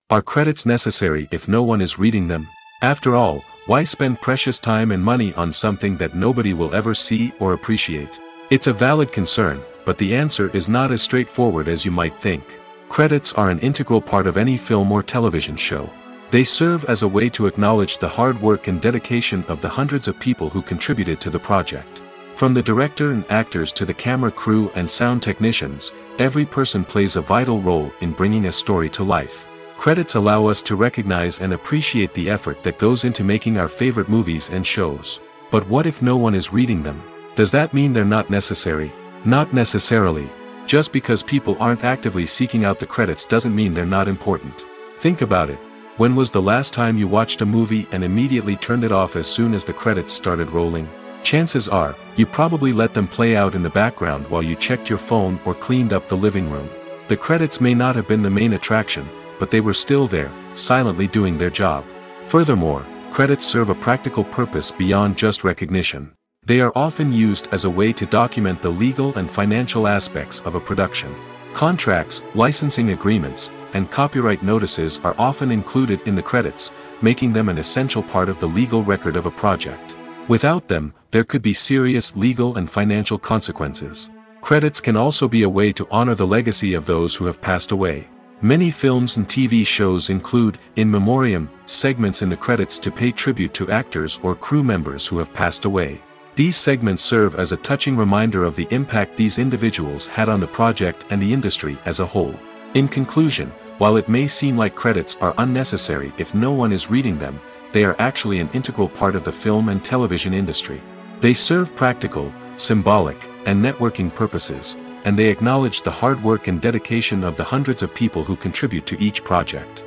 Are credits necessary if no one is reading them? After all, why spend precious time and money on something that nobody will ever see or appreciate? It's a valid concern, but the answer is not as straightforward as you might think. Credits are an integral part of any film or television show. They serve as a way to acknowledge the hard work and dedication of the hundreds of people who contributed to the project. From the director and actors to the camera crew and sound technicians, every person plays a vital role in bringing a story to life. Credits allow us to recognize and appreciate the effort that goes into making our favorite movies and shows. But what if no one is reading them? Does that mean they're not necessary? Not necessarily. Just because people aren't actively seeking out the credits doesn't mean they're not important. Think about it. When was the last time you watched a movie and immediately turned it off as soon as the credits started rolling? Chances are, you probably let them play out in the background while you checked your phone or cleaned up the living room. The credits may not have been the main attraction, but they were still there, silently doing their job. Furthermore, credits serve a practical purpose beyond just recognition. They are often used as a way to document the legal and financial aspects of a production. Contracts, licensing agreements, and copyright notices are often included in the credits, making them an essential part of the legal record of a project. Without them, there could be serious legal and financial consequences. Credits can also be a way to honor the legacy of those who have passed away. Many films and TV shows include, in memoriam, segments in the credits to pay tribute to actors or crew members who have passed away. These segments serve as a touching reminder of the impact these individuals had on the project and the industry as a whole. In conclusion, while it may seem like credits are unnecessary if no one is reading them, they are actually an integral part of the film and television industry. They serve practical, symbolic, and networking purposes, and they acknowledge the hard work and dedication of the hundreds of people who contribute to each project.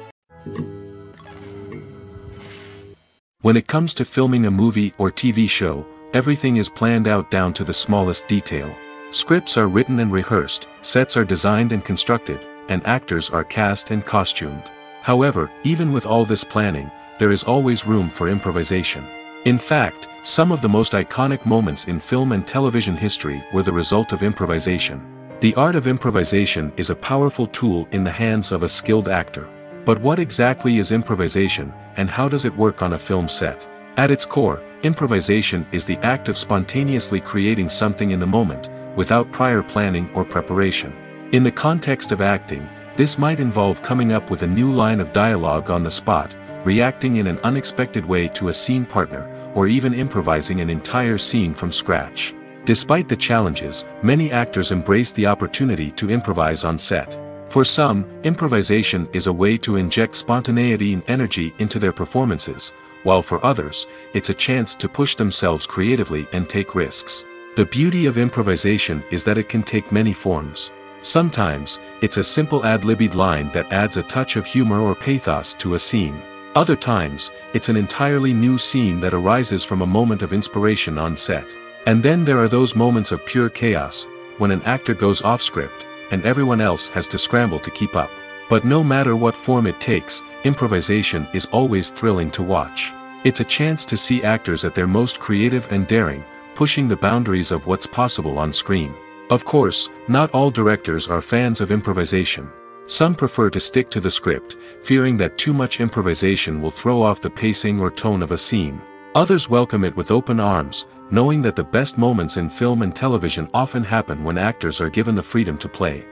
When it comes to filming a movie or TV show, everything is planned out down to the smallest detail. Scripts are written and rehearsed, sets are designed and constructed, and actors are cast and costumed. However, even with all this planning, there is always room for improvisation. In fact, some of the most iconic moments in film and television history were the result of improvisation. The art of improvisation is a powerful tool in the hands of a skilled actor. But what exactly is improvisation, and how does it work on a film set? At its core, improvisation is the act of spontaneously creating something in the moment, without prior planning or preparation. In the context of acting, this might involve coming up with a new line of dialogue on the spot, reacting in an unexpected way to a scene partner, or even improvising an entire scene from scratch. Despite the challenges, many actors embrace the opportunity to improvise on set. For some, improvisation is a way to inject spontaneity and energy into their performances, while for others, it's a chance to push themselves creatively and take risks. The beauty of improvisation is that it can take many forms. Sometimes, it's a simple ad-libbed line that adds a touch of humor or pathos to a scene. Other times, it's an entirely new scene that arises from a moment of inspiration on set. And then there are those moments of pure chaos, when an actor goes off script, and everyone else has to scramble to keep up. But no matter what form it takes, improvisation is always thrilling to watch. It's a chance to see actors at their most creative and daring, pushing the boundaries of what's possible on screen. Of course, not all directors are fans of improvisation. Some prefer to stick to the script, fearing that too much improvisation will throw off the pacing or tone of a scene. Others welcome it with open arms, knowing that the best moments in film and television often happen when actors are given the freedom to play.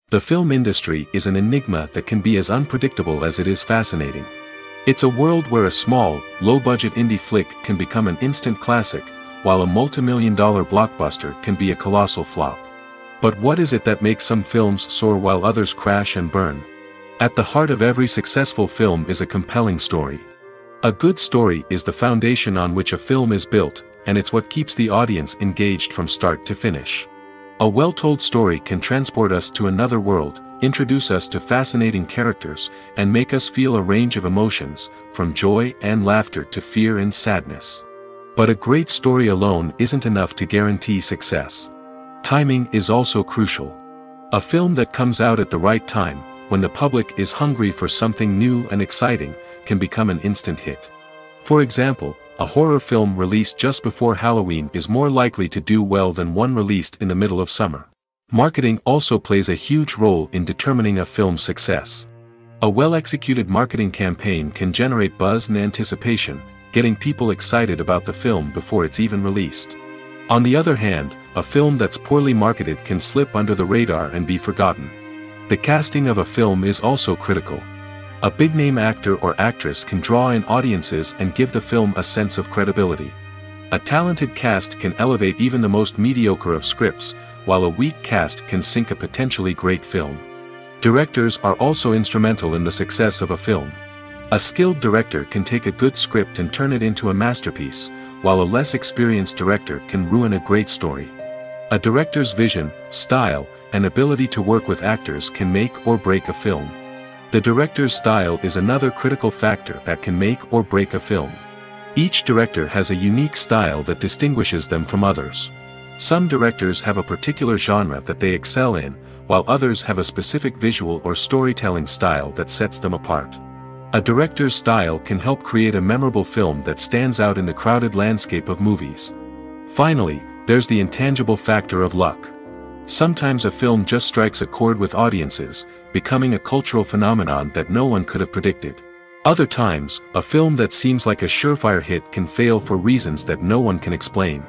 The film industry is an enigma that can be as unpredictable as it is fascinating. It's a world where a small, low-budget indie flick can become an instant classic, while a multi-million-dollar blockbuster can be a colossal flop. But what is it that makes some films soar while others crash and burn? At the heart of every successful film is a compelling story. A good story is the foundation on which a film is built, and it's what keeps the audience engaged from start to finish. A well-told story can transport us to another world, introduce us to fascinating characters, and make us feel a range of emotions, from joy and laughter to fear and sadness. But a great story alone isn't enough to guarantee success. Timing is also crucial. A film that comes out at the right time, when the public is hungry for something new and exciting, can become an instant hit. For example, a horror film released just before Halloween is more likely to do well than one released in the middle of summer. Marketing also plays a huge role in determining a film's success. A well-executed marketing campaign can generate buzz and anticipation, getting people excited about the film before it's even released. On the other hand, a film that's poorly marketed can slip under the radar and be forgotten. The casting of a film is also critical. A big-name actor or actress can draw in audiences and give the film a sense of credibility. A talented cast can elevate even the most mediocre of scripts, while a weak cast can sink a potentially great film. Directors are also instrumental in the success of a film. A skilled director can take a good script and turn it into a masterpiece, while a less experienced director can ruin a great story. A director's vision, style, and ability to work with actors can make or break a film. The director's style is another critical factor that can make or break a film. Each director has a unique style that distinguishes them from others. Some directors have a particular genre that they excel in, while others have a specific visual or storytelling style that sets them apart. A director's style can help create a memorable film that stands out in the crowded landscape of movies. Finally, there's the intangible factor of luck. Sometimes a film just strikes a chord with audiences, becoming a cultural phenomenon that no one could have predicted. Other times, a film that seems like a surefire hit can fail for reasons that no one can explain.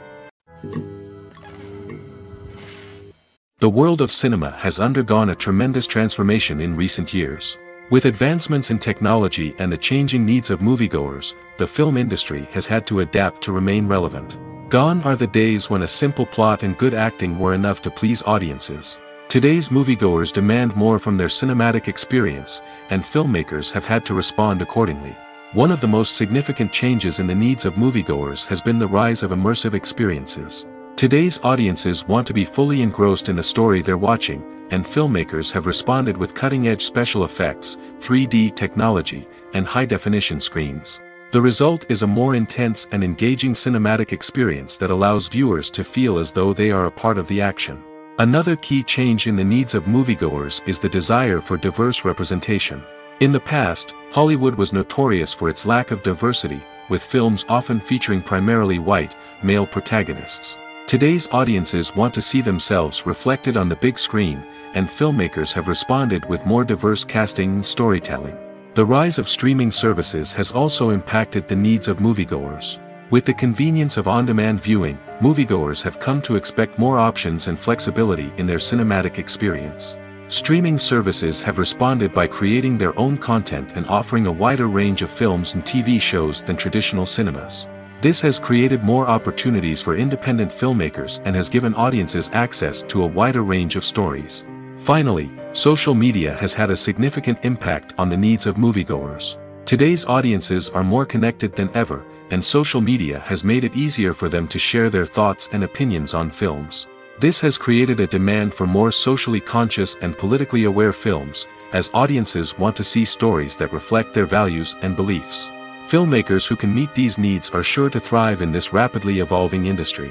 The world of cinema has undergone a tremendous transformation in recent years. With advancements in technology and the changing needs of moviegoers, the film industry has had to adapt to remain relevant. Gone are the days when a simple plot and good acting were enough to please audiences. Today's moviegoers demand more from their cinematic experience, and filmmakers have had to respond accordingly. One of the most significant changes in the needs of moviegoers has been the rise of immersive experiences. Today's audiences want to be fully engrossed in the story they're watching, and filmmakers have responded with cutting-edge special effects, 3D technology, and high-definition screens. The result is a more intense and engaging cinematic experience that allows viewers to feel as though they are a part of the action. Another key change in the needs of moviegoers is the desire for diverse representation. In the past, Hollywood was notorious for its lack of diversity, with films often featuring primarily white, male protagonists. Today's audiences want to see themselves reflected on the big screen, and filmmakers have responded with more diverse casting and storytelling. The rise of streaming services has also impacted the needs of moviegoers. With the convenience of on-demand viewing, moviegoers have come to expect more options and flexibility in their cinematic experience. Streaming services have responded by creating their own content and offering a wider range of films and TV shows than traditional cinemas. This has created more opportunities for independent filmmakers and has given audiences access to a wider range of stories. Finally, social media has had a significant impact on the needs of moviegoers. Today's audiences are more connected than ever, and social media has made it easier for them to share their thoughts and opinions on films. This has created a demand for more socially conscious and politically aware films, as audiences want to see stories that reflect their values and beliefs. Filmmakers who can meet these needs are sure to thrive in this rapidly evolving industry.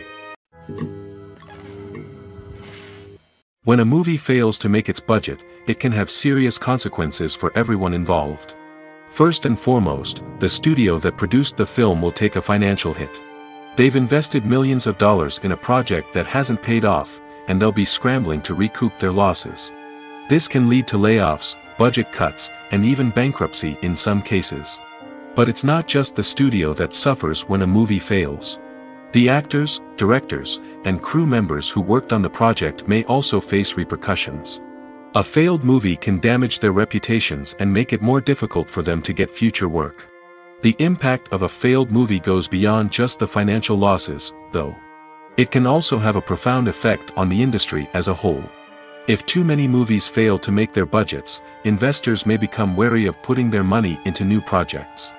When a movie fails to make its budget, it can have serious consequences for everyone involved. First and foremost, the studio that produced the film will take a financial hit. They've invested millions of dollars in a project that hasn't paid off, and they'll be scrambling to recoup their losses. This can lead to layoffs, budget cuts, and even bankruptcy in some cases. But it's not just the studio that suffers when a movie fails. The actors, directors, and crew members who worked on the project may also face repercussions. A failed movie can damage their reputations and make it more difficult for them to get future work. The impact of a failed movie goes beyond just the financial losses, though. It can also have a profound effect on the industry as a whole. If too many movies fail to make their budgets, investors may become wary of putting their money into new projects.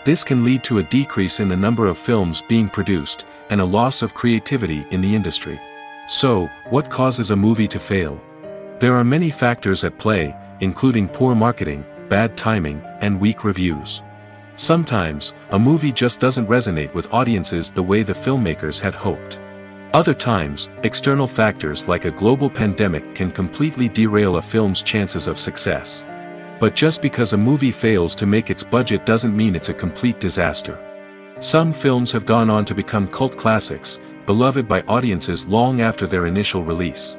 This can lead to a decrease in the number of films being produced, and a loss of creativity in the industry. So, what causes a movie to fail? There are many factors at play, including poor marketing, bad timing, and weak reviews. Sometimes, a movie just doesn't resonate with audiences the way the filmmakers had hoped. Other times, external factors like a global pandemic can completely derail a film's chances of success. But just because a movie fails to make its budget doesn't mean it's a complete disaster. Some films have gone on to become cult classics, beloved by audiences long after their initial release.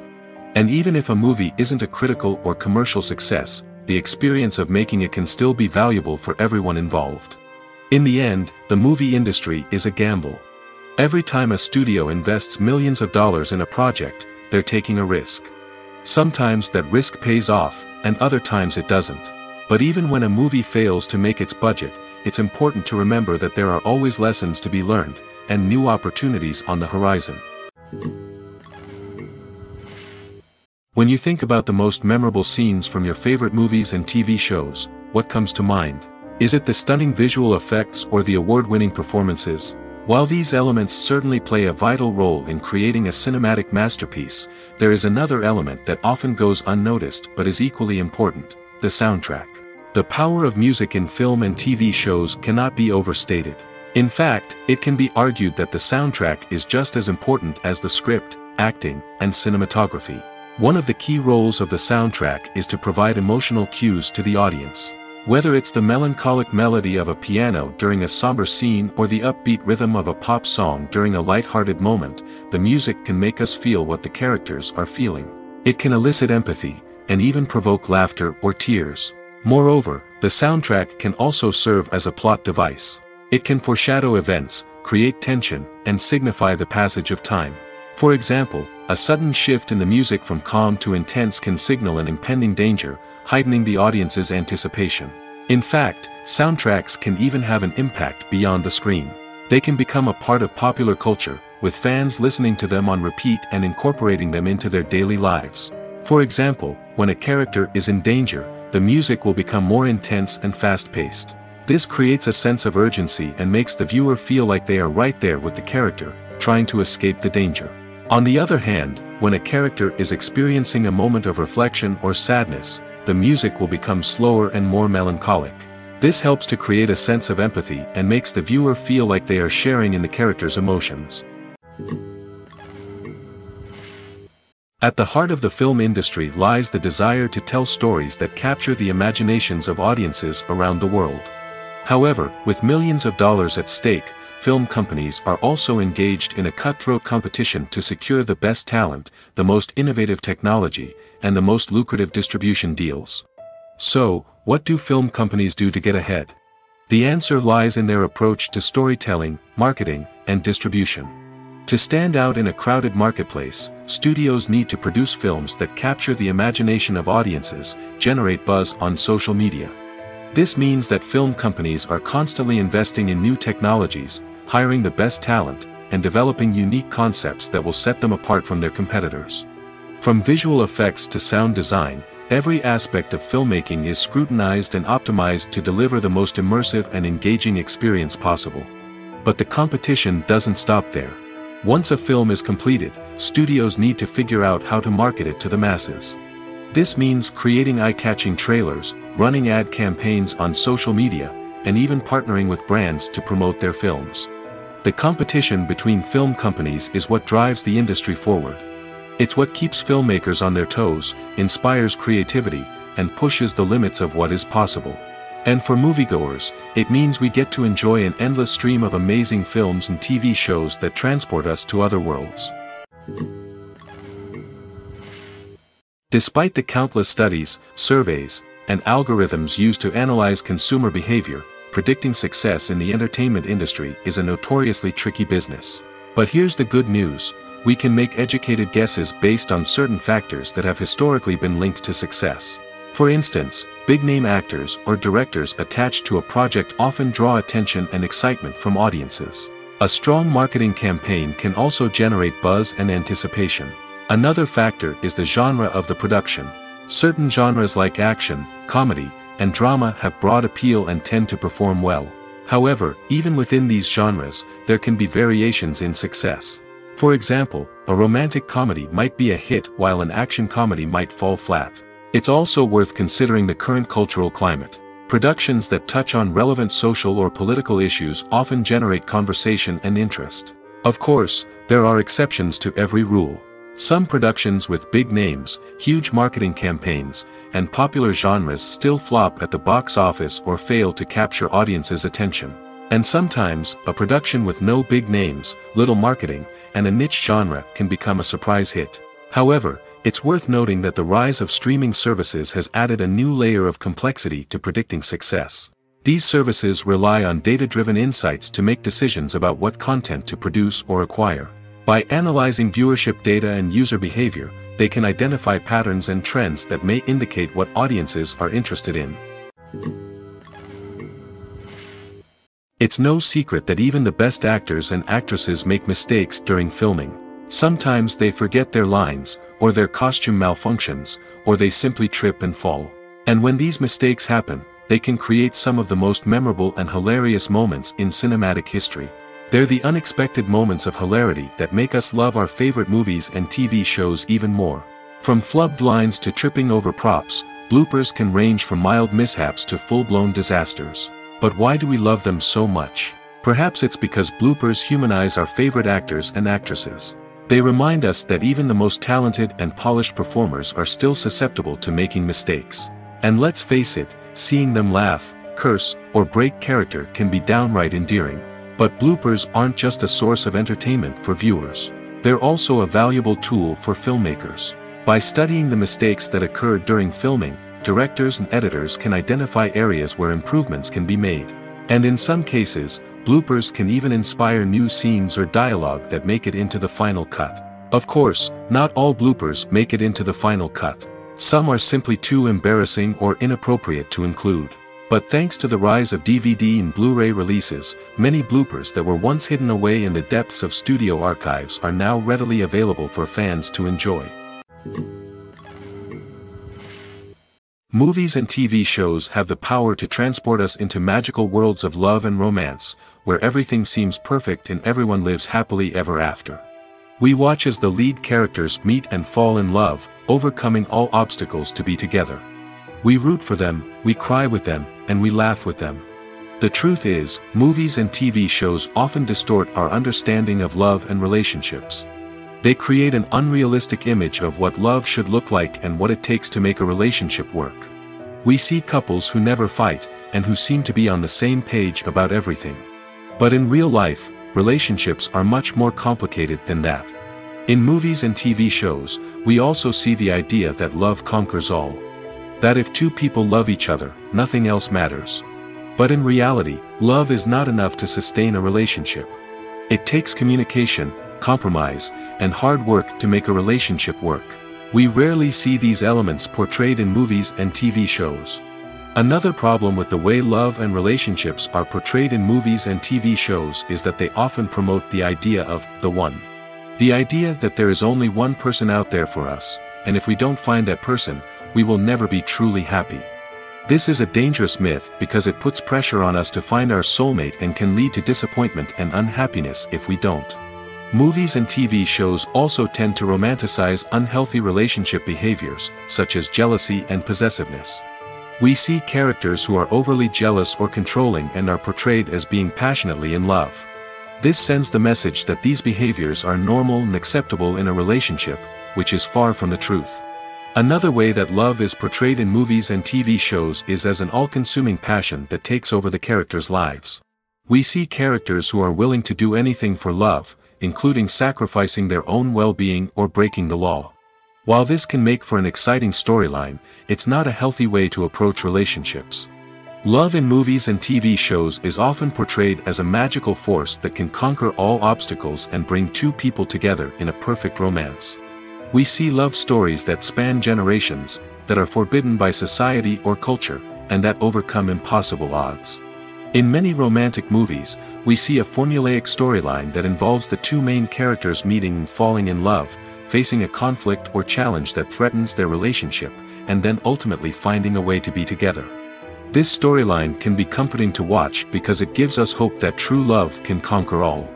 And even if a movie isn't a critical or commercial success, the experience of making it can still be valuable for everyone involved. In the end, the movie industry is a gamble. Every time a studio invests millions of dollars in a project, they're taking a risk. Sometimes that risk pays off, and other times it doesn't. But even when a movie fails to make its budget, it's important to remember that there are always lessons to be learned, and new opportunities on the horizon. When you think about the most memorable scenes from your favorite movies and TV shows, what comes to mind? Is it the stunning visual effects or the award-winning performances? While these elements certainly play a vital role in creating a cinematic masterpiece, there is another element that often goes unnoticed but is equally important: the soundtrack. The power of music in film and TV shows cannot be overstated. In fact, it can be argued that the soundtrack is just as important as the script, acting, and cinematography. One of the key roles of the soundtrack is to provide emotional cues to the audience. Whether it's the melancholic melody of a piano during a somber scene or the upbeat rhythm of a pop song during a light-hearted moment, the music can make us feel what the characters are feeling. It can elicit empathy, and even provoke laughter or tears. Moreover, the soundtrack can also serve as a plot device. It can foreshadow events, create tension, and signify the passage of time. For example, a sudden shift in the music from calm to intense can signal an impending danger, heightening the audience's anticipation. In fact, soundtracks can even have an impact beyond the screen. They can become a part of popular culture, with fans listening to them on repeat and incorporating them into their daily lives. For example, when a character is in danger, the music will become more intense and fast-paced. This creates a sense of urgency and makes the viewer feel like they are right there with the character, trying to escape the danger. On the other hand, when a character is experiencing a moment of reflection or sadness, the music will become slower and more melancholic. This helps to create a sense of empathy and makes the viewer feel like they are sharing in the character's emotions. At the heart of the film industry lies the desire to tell stories that capture the imaginations of audiences around the world. However, with millions of dollars at stake, film companies are also engaged in a cutthroat competition to secure the best talent, the most innovative technology, and the most lucrative distribution deals. So, what do film companies do to get ahead? The answer lies in their approach to storytelling, marketing, and distribution. To stand out in a crowded marketplace, studios need to produce films that capture the imagination of audiences, generate buzz on social media. This means that film companies are constantly investing in new technologies, hiring the best talent, and developing unique concepts that will set them apart from their competitors. From visual effects to sound design, every aspect of filmmaking is scrutinized and optimized to deliver the most immersive and engaging experience possible. But the competition doesn't stop there. Once a film is completed, studios need to figure out how to market it to the masses. This means creating eye-catching trailers, running ad campaigns on social media, and even partnering with brands to promote their films. The competition between film companies is what drives the industry forward. It's what keeps filmmakers on their toes, inspires creativity, and pushes the limits of what is possible. And for moviegoers, it means we get to enjoy an endless stream of amazing films and TV shows that transport us to other worlds. Despite the countless studies, surveys, and algorithms used to analyze consumer behavior, predicting success in the entertainment industry is a notoriously tricky business. But here's the good news: we can make educated guesses based on certain factors that have historically been linked to success. For instance, big-name actors or directors attached to a project often draw attention and excitement from audiences. A strong marketing campaign can also generate buzz and anticipation. Another factor is the genre of the production. Certain genres like action, comedy, and drama have broad appeal and tend to perform well. However, even within these genres, there can be variations in success. For example, a romantic comedy might be a hit while an action comedy might fall flat. It's also worth considering the current cultural climate. Productions that touch on relevant social or political issues often generate conversation and interest. Of course, There are exceptions to every rule. Some productions with big names, huge marketing campaigns, and popular genres still flop at the box office or fail to capture audiences' attention. And sometimes, a production with no big names, little marketing, and a niche genre can become a surprise hit. However, it's worth noting that the rise of streaming services has added a new layer of complexity to predicting success. These services rely on data-driven insights to make decisions about what content to produce or acquire. By analyzing viewership data and user behavior, they can identify patterns and trends that may indicate what audiences are interested in. It's no secret that even the best actors and actresses make mistakes during filming. Sometimes they forget their lines, or their costume malfunctions, or they simply trip and fall. And when these mistakes happen, they can create some of the most memorable and hilarious moments in cinematic history. They're the unexpected moments of hilarity that make us love our favorite movies and TV shows even more. From flubbed lines to tripping over props, bloopers can range from mild mishaps to full-blown disasters. But why do we love them so much? Perhaps it's because bloopers humanize our favorite actors and actresses. They remind us that even the most talented and polished performers are still susceptible to making mistakes. And let's face it, seeing them laugh, curse, or break character can be downright endearing. But bloopers aren't just a source of entertainment for viewers. They're also a valuable tool for filmmakers. By studying the mistakes that occurred during filming, directors and editors can identify areas where improvements can be made. And in some cases, bloopers can even inspire new scenes or dialogue that make it into the final cut. Of course, not all bloopers make it into the final cut. Some are simply too embarrassing or inappropriate to include. But thanks to the rise of DVD and Blu-ray releases, many bloopers that were once hidden away in the depths of studio archives are now readily available for fans to enjoy. Movies and TV shows have the power to transport us into magical worlds of love and romance, where everything seems perfect and everyone lives happily ever after. We watch as the lead characters meet and fall in love, overcoming all obstacles to be together. We root for them, we cry with them, and we laugh with them. The truth is, movies and TV shows often distort our understanding of love and relationships. They create an unrealistic image of what love should look like and what it takes to make a relationship work. We see couples who never fight, and who seem to be on the same page about everything. But in real life, relationships are much more complicated than that. In movies and TV shows, we also see the idea that love conquers all. That if two people love each other, nothing else matters. But in reality, love is not enough to sustain a relationship. It takes communication, compromise, and hard work to make a relationship work. We rarely see these elements portrayed in movies and TV shows. Another problem with the way love and relationships are portrayed in movies and TV shows is that they often promote the idea of the one. The idea that there is only one person out there for us, and if we don't find that person, we will never be truly happy. This is a dangerous myth because it puts pressure on us to find our soulmate and can lead to disappointment and unhappiness if we don't. Movies and TV shows also tend to romanticize unhealthy relationship behaviors, such as jealousy and possessiveness. We see characters who are overly jealous or controlling and are portrayed as being passionately in love. This sends the message that these behaviors are normal and acceptable in a relationship, which is far from the truth. Another way that love is portrayed in movies and TV shows is as an all-consuming passion that takes over the characters' lives. We see characters who are willing to do anything for love, including sacrificing their own well-being or breaking the law. While this can make for an exciting storyline, it's not a healthy way to approach relationships. Love in movies and TV shows is often portrayed as a magical force that can conquer all obstacles and bring two people together in a perfect romance. We see love stories that span generations, that are forbidden by society or culture, and that overcome impossible odds. In many romantic movies, we see a formulaic storyline that involves the two main characters meeting and falling in love, facing a conflict or challenge that threatens their relationship, and then ultimately finding a way to be together. This storyline can be comforting to watch because it gives us hope that true love can conquer all.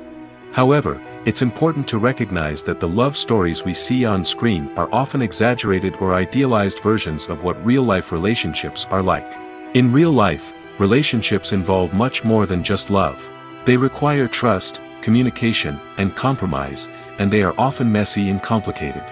However, it's important to recognize that the love stories we see on screen are often exaggerated or idealized versions of what real-life relationships are like. In real life, relationships involve much more than just love. They require trust, communication, and compromise, and they are often messy and complicated.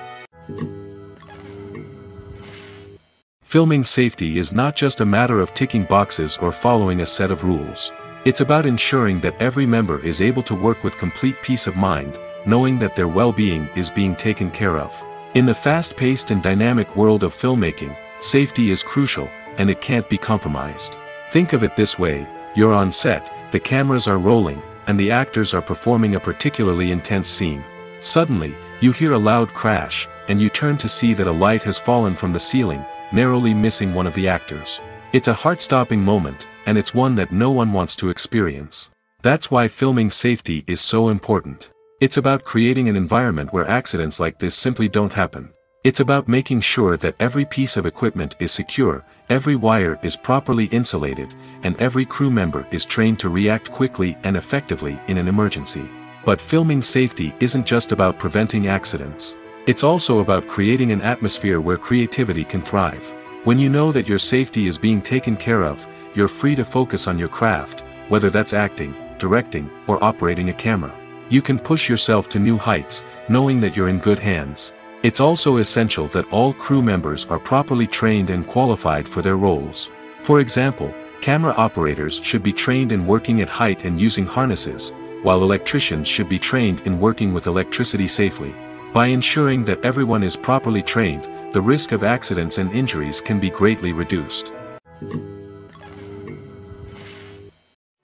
Filming safety is not just a matter of ticking boxes or following a set of rules. It's about ensuring that every member is able to work with complete peace of mind, knowing that their well-being is being taken care of. In the fast-paced and dynamic world of filmmaking, safety is crucial, and it can't be compromised. Think of it this way: you're on set, the cameras are rolling, and the actors are performing a particularly intense scene. Suddenly, you hear a loud crash, and you turn to see that a light has fallen from the ceiling, narrowly missing one of the actors. It's a heart-stopping moment, and it's one that no one wants to experience. That's why filming safety is so important. It's about creating an environment where accidents like this simply don't happen. It's about making sure that every piece of equipment is secure, every wire is properly insulated, and every crew member is trained to react quickly and effectively in an emergency. But filming safety isn't just about preventing accidents. It's also about creating an atmosphere where creativity can thrive. When you know that your safety is being taken care of, you're free to focus on your craft, whether that's acting, directing, or operating a camera. You can push yourself to new heights, knowing that you're in good hands. It's also essential that all crew members are properly trained and qualified for their roles. For example, camera operators should be trained in working at height and using harnesses, while electricians should be trained in working with electricity safely. By ensuring that everyone is properly trained, the risk of accidents and injuries can be greatly reduced.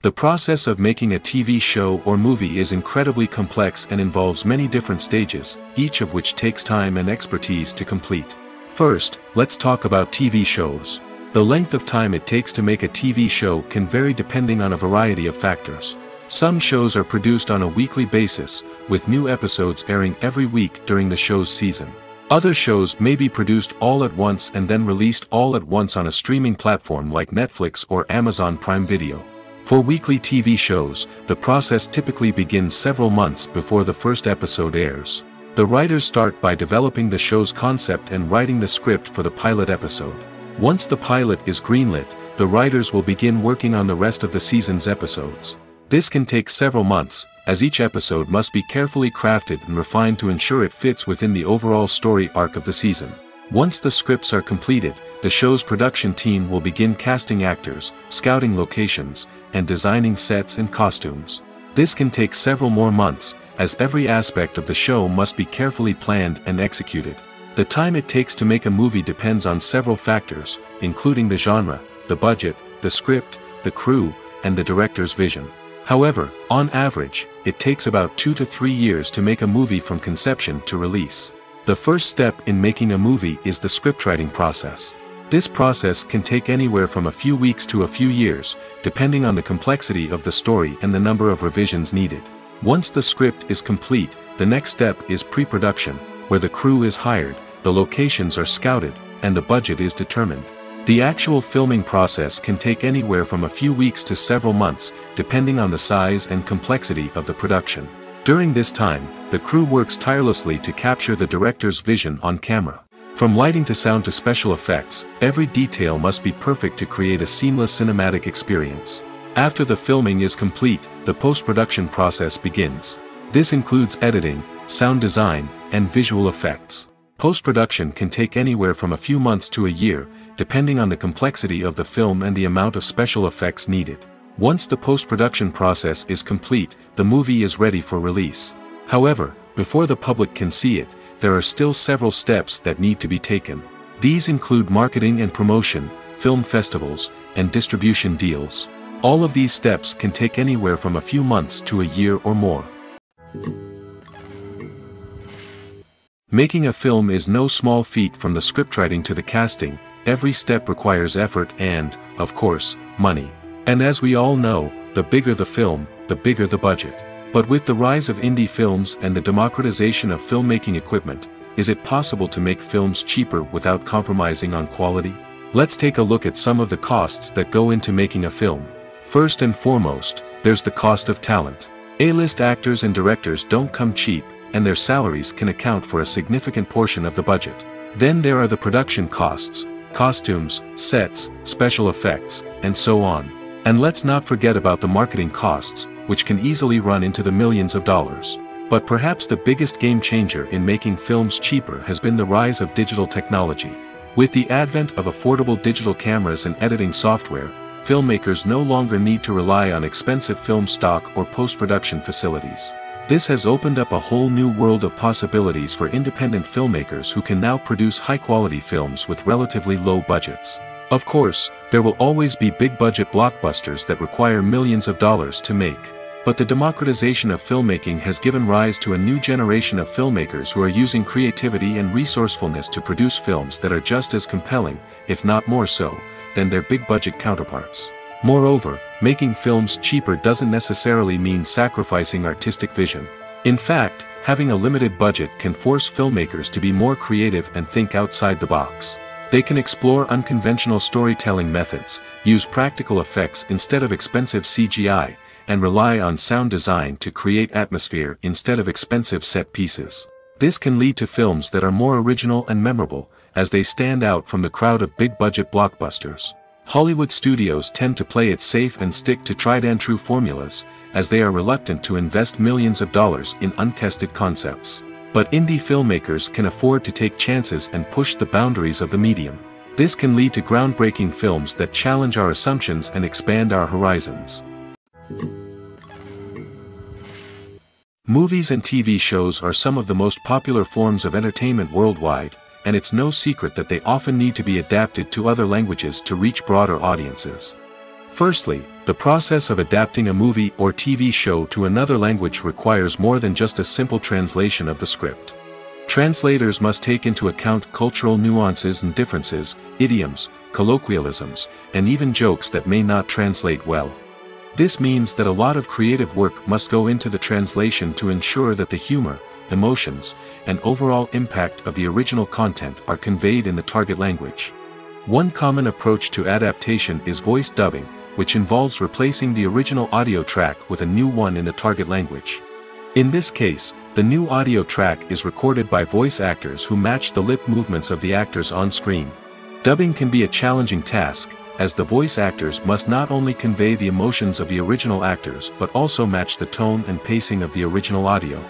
The process of making a TV show or movie is incredibly complex and involves many different stages, each of which takes time and expertise to complete. First, let's talk about TV shows. The length of time it takes to make a TV show can vary depending on a variety of factors. Some shows are produced on a weekly basis, with new episodes airing every week during the show's season. Other shows may be produced all at once and then released all at once on a streaming platform like Netflix or Amazon Prime Video. For weekly TV shows, the process typically begins several months before the first episode airs. The writers start by developing the show's concept and writing the script for the pilot episode. Once the pilot is greenlit, the writers will begin working on the rest of the season's episodes. This can take several months, as each episode must be carefully crafted and refined to ensure it fits within the overall story arc of the season. Once the scripts are completed, the show's production team will begin casting actors, scouting locations, and designing sets and costumes. This can take several more months, as every aspect of the show must be carefully planned and executed. The time it takes to make a movie depends on several factors, including the genre, the budget, the script, the crew, and the director's vision. However, on average, it takes about 2 to 3 years to make a movie from conception to release. The first step in making a movie is the scriptwriting process. This process can take anywhere from a few weeks to a few years, depending on the complexity of the story and the number of revisions needed. Once the script is complete, the next step is pre-production, where the crew is hired, the locations are scouted, and the budget is determined. The actual filming process can take anywhere from a few weeks to several months, depending on the size and complexity of the production. During this time, the crew works tirelessly to capture the director's vision on camera. From lighting to sound to special effects, every detail must be perfect to create a seamless cinematic experience. After the filming is complete, the post-production process begins. This includes editing, sound design, and visual effects. Post-production can take anywhere from a few months to a year, depending on the complexity of the film and the amount of special effects needed. Once the post-production process is complete, the movie is ready for release. However, before the public can see it, there are still several steps that need to be taken. These include marketing and promotion, film festivals, and distribution deals. All of these steps can take anywhere from a few months to a year or more. Making a film is no small feat. From the scriptwriting to the casting, every step requires effort and, of course, money. And as we all know, the bigger the film, the bigger the budget. But with the rise of indie films and the democratization of filmmaking equipment, is it possible to make films cheaper without compromising on quality? Let's take a look at some of the costs that go into making a film. First and foremost, there's the cost of talent. A-list actors and directors don't come cheap, and their salaries can account for a significant portion of the budget. Then there are the production costs, costumes, sets, special effects, and so on. And let's not forget about the marketing costs, which can easily run into the millions of dollars. But perhaps the biggest game changer in making films cheaper has been the rise of digital technology. With the advent of affordable digital cameras and editing software, filmmakers no longer need to rely on expensive film stock or post-production facilities. This has opened up a whole new world of possibilities for independent filmmakers who can now produce high-quality films with relatively low budgets. Of course, there will always be big-budget blockbusters that require millions of dollars to make. But the democratization of filmmaking has given rise to a new generation of filmmakers who are using creativity and resourcefulness to produce films that are just as compelling, if not more so, than their big-budget counterparts. Moreover, making films cheaper doesn't necessarily mean sacrificing artistic vision. In fact, having a limited budget can force filmmakers to be more creative and think outside the box. They can explore unconventional storytelling methods, use practical effects instead of expensive CGI, and rely on sound design to create atmosphere instead of expensive set pieces. This can lead to films that are more original and memorable, as they stand out from the crowd of big-budget blockbusters. Hollywood studios tend to play it safe and stick to tried-and-true formulas, as they are reluctant to invest millions of dollars in untested concepts. But indie filmmakers can afford to take chances and push the boundaries of the medium. This can lead to groundbreaking films that challenge our assumptions and expand our horizons. Movies and TV shows are some of the most popular forms of entertainment worldwide, and it's no secret that they often need to be adapted to other languages to reach broader audiences. Firstly, the process of adapting a movie or TV show to another language requires more than just a simple translation of the script. Translators must take into account cultural nuances and differences, idioms, colloquialisms, and even jokes that may not translate well. This means that a lot of creative work must go into the translation to ensure that the humor, emotions, and overall impact of the original content are conveyed in the target language. One common approach to adaptation is voice dubbing, which involves replacing the original audio track with a new one in the target language. In this case, the new audio track is recorded by voice actors who match the lip movements of the actors on screen. Dubbing can be a challenging task, as the voice actors must not only convey the emotions of the original actors but also match the tone and pacing of the original audio.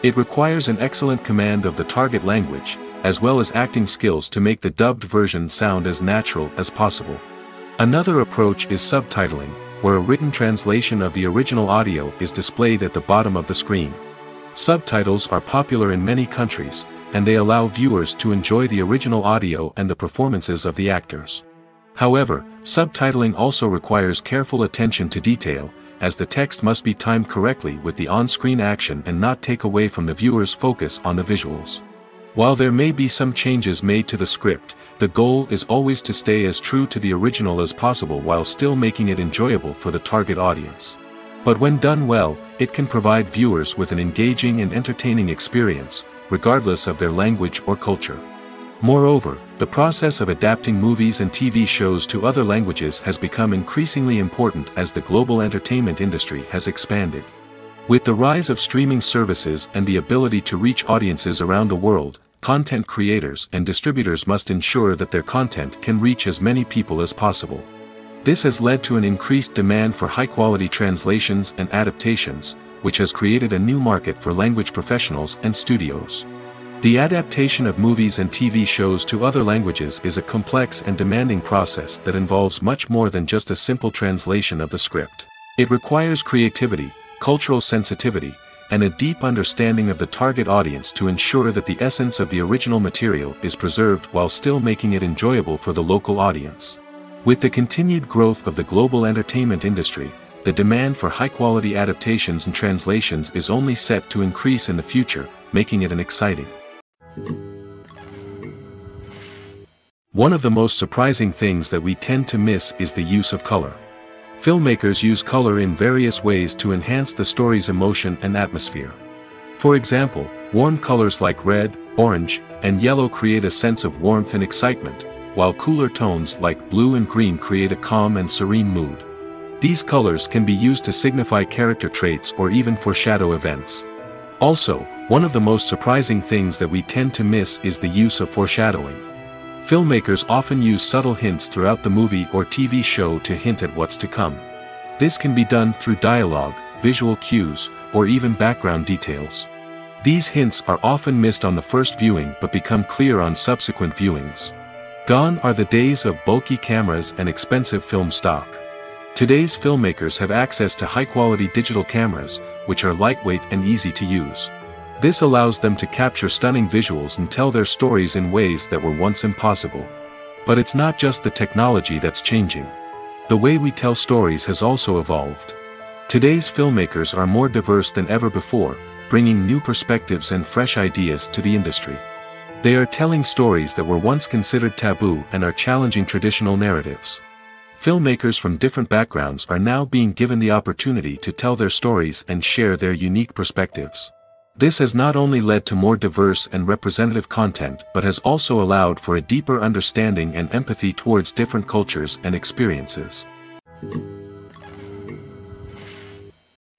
It requires an excellent command of the target language, as well as acting skills to make the dubbed version sound as natural as possible. Another approach is subtitling, where a written translation of the original audio is displayed at the bottom of the screen. Subtitles are popular in many countries, and they allow viewers to enjoy the original audio and the performances of the actors. However, subtitling also requires careful attention to detail, as the text must be timed correctly with the on-screen action and not take away from the viewer's focus on the visuals. While there may be some changes made to the script, the goal is always to stay as true to the original as possible while still making it enjoyable for the target audience. But when done well, it can provide viewers with an engaging and entertaining experience, regardless of their language or culture. Moreover, the process of adapting movies and TV shows to other languages has become increasingly important as the global entertainment industry has expanded. With the rise of streaming services and the ability to reach audiences around the world, content creators and distributors must ensure that their content can reach as many people as possible. This has led to an increased demand for high-quality translations and adaptations, which has created a new market for language professionals and studios. The adaptation of movies and TV shows to other languages is a complex and demanding process that involves much more than just a simple translation of the script. It requires creativity, cultural sensitivity, and a deep understanding of the target audience to ensure that the essence of the original material is preserved while still making it enjoyable for the local audience. With the continued growth of the global entertainment industry, the demand for high-quality adaptations and translations is only set to increase in the future, making it an exciting. One of the most surprising things that we tend to miss is the use of color. Filmmakers use color in various ways to enhance the story's emotion and atmosphere. For example, warm colors like red, orange, and yellow create a sense of warmth and excitement, while cooler tones like blue and green create a calm and serene mood. These colors can be used to signify character traits or even foreshadow events. Also, one of the most surprising things that we tend to miss is the use of foreshadowing. Filmmakers often use subtle hints throughout the movie or TV show to hint at what's to come. This can be done through dialogue, visual cues, or even background details. These hints are often missed on the first viewing but become clear on subsequent viewings. Gone are the days of bulky cameras and expensive film stock. Today's filmmakers have access to high-quality digital cameras, which are lightweight and easy to use. This allows them to capture stunning visuals and tell their stories in ways that were once impossible. But it's not just the technology that's changing. The way we tell stories has also evolved. Today's filmmakers are more diverse than ever before, bringing new perspectives and fresh ideas to the industry. They are telling stories that were once considered taboo and are challenging traditional narratives. Filmmakers from different backgrounds are now being given the opportunity to tell their stories and share their unique perspectives. This has not only led to more diverse and representative content but has also allowed for a deeper understanding and empathy towards different cultures and experiences.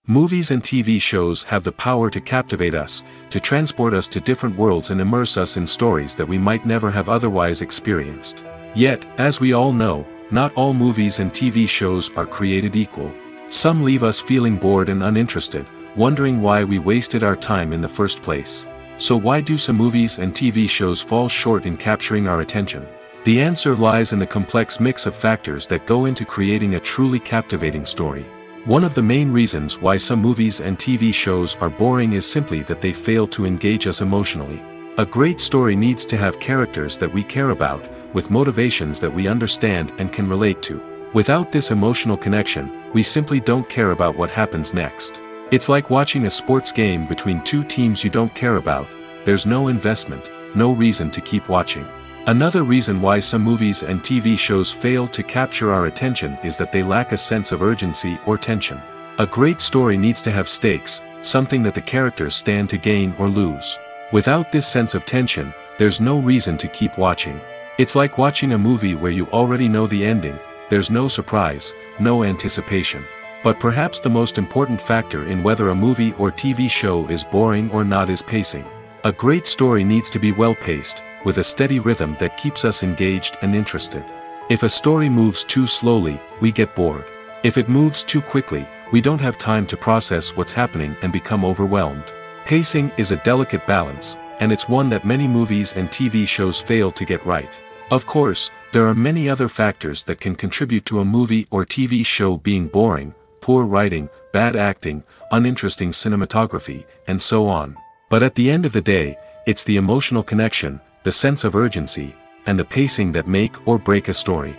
Movies and TV shows have the power to captivate us, to transport us to different worlds and immerse us in stories that we might never have otherwise experienced. Yet, as we all know, not all movies and TV shows are created equal. Some leave us feeling bored and uninterested, wondering why we wasted our time in the first place. So why do some movies and TV shows fall short in capturing our attention? The answer lies in the complex mix of factors that go into creating a truly captivating story. One of the main reasons why some movies and TV shows are boring is simply that they fail to engage us emotionally. A great story needs to have characters that we care about, with motivations that we understand and can relate to. Without this emotional connection, we simply don't care about what happens next. It's like watching a sports game between two teams you don't care about. There's no investment, no reason to keep watching. Another reason why some movies and TV shows fail to capture our attention is that they lack a sense of urgency or tension. A great story needs to have stakes, something that the characters stand to gain or lose. Without this sense of tension, there's no reason to keep watching. It's like watching a movie where you already know the ending. There's no surprise, no anticipation. But perhaps the most important factor in whether a movie or TV show is boring or not is pacing. A great story needs to be well-paced, with a steady rhythm that keeps us engaged and interested. If a story moves too slowly, we get bored. If it moves too quickly, we don't have time to process what's happening and become overwhelmed. Pacing is a delicate balance, and it's one that many movies and TV shows fail to get right. Of course, there are many other factors that can contribute to a movie or TV show being boring: poor writing, bad acting, uninteresting cinematography, and so on. But at the end of the day, it's the emotional connection, the sense of urgency, and the pacing that make or break a story.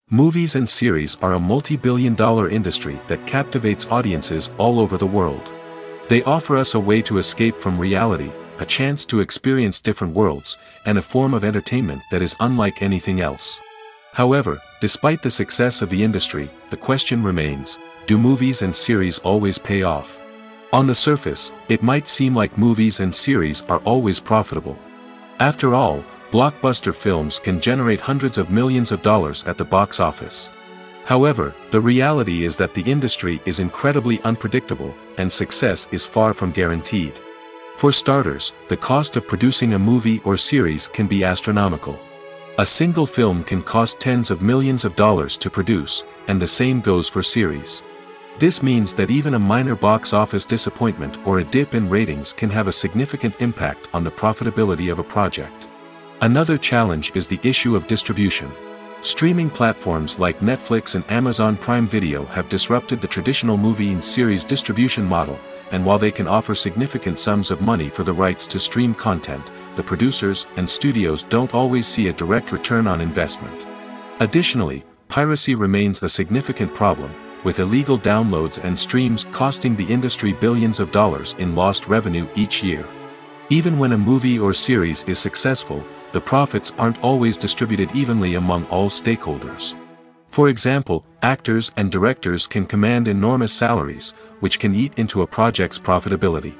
Movies and series are a multi-billion-dollar industry that captivates audiences all over the world. They offer us a way to escape from reality, a chance to experience different worlds, and a form of entertainment that is unlike anything else. However, despite the success of the industry, the question remains: do movies and series always pay off? On the surface, it might seem like movies and series are always profitable. After all, blockbuster films can generate hundreds of millions of dollars at the box office. However, the reality is that the industry is incredibly unpredictable, and success is far from guaranteed. For starters, the cost of producing a movie or series can be astronomical. A single film can cost tens of millions of dollars to produce, and the same goes for series. This means that even a minor box office disappointment or a dip in ratings can have a significant impact on the profitability of a project. Another challenge is the issue of distribution. Streaming platforms like Netflix and Amazon Prime Video have disrupted the traditional movie and series distribution model, and while they can offer significant sums of money for the rights to stream content, the producers and studios don't always see a direct return on investment. Additionally, piracy remains a significant problem, with illegal downloads and streams costing the industry billions of dollars in lost revenue each year. Even when a movie or series is successful, the profits aren't always distributed evenly among all stakeholders. For example, actors and directors can command enormous salaries, which can eat into a project's profitability.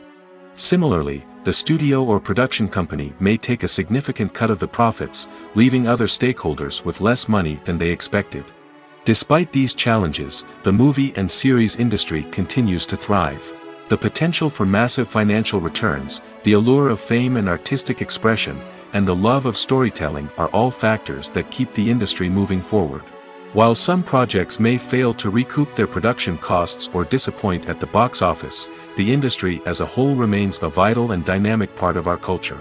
Similarly, the studio or production company may take a significant cut of the profits, leaving other stakeholders with less money than they expected. Despite these challenges, the movie and series industry continues to thrive. The potential for massive financial returns, the allure of fame and artistic expression, and the love of storytelling are all factors that keep the industry moving forward. While some projects may fail to recoup their production costs or disappoint at the box office, the industry as a whole remains a vital and dynamic part of our culture.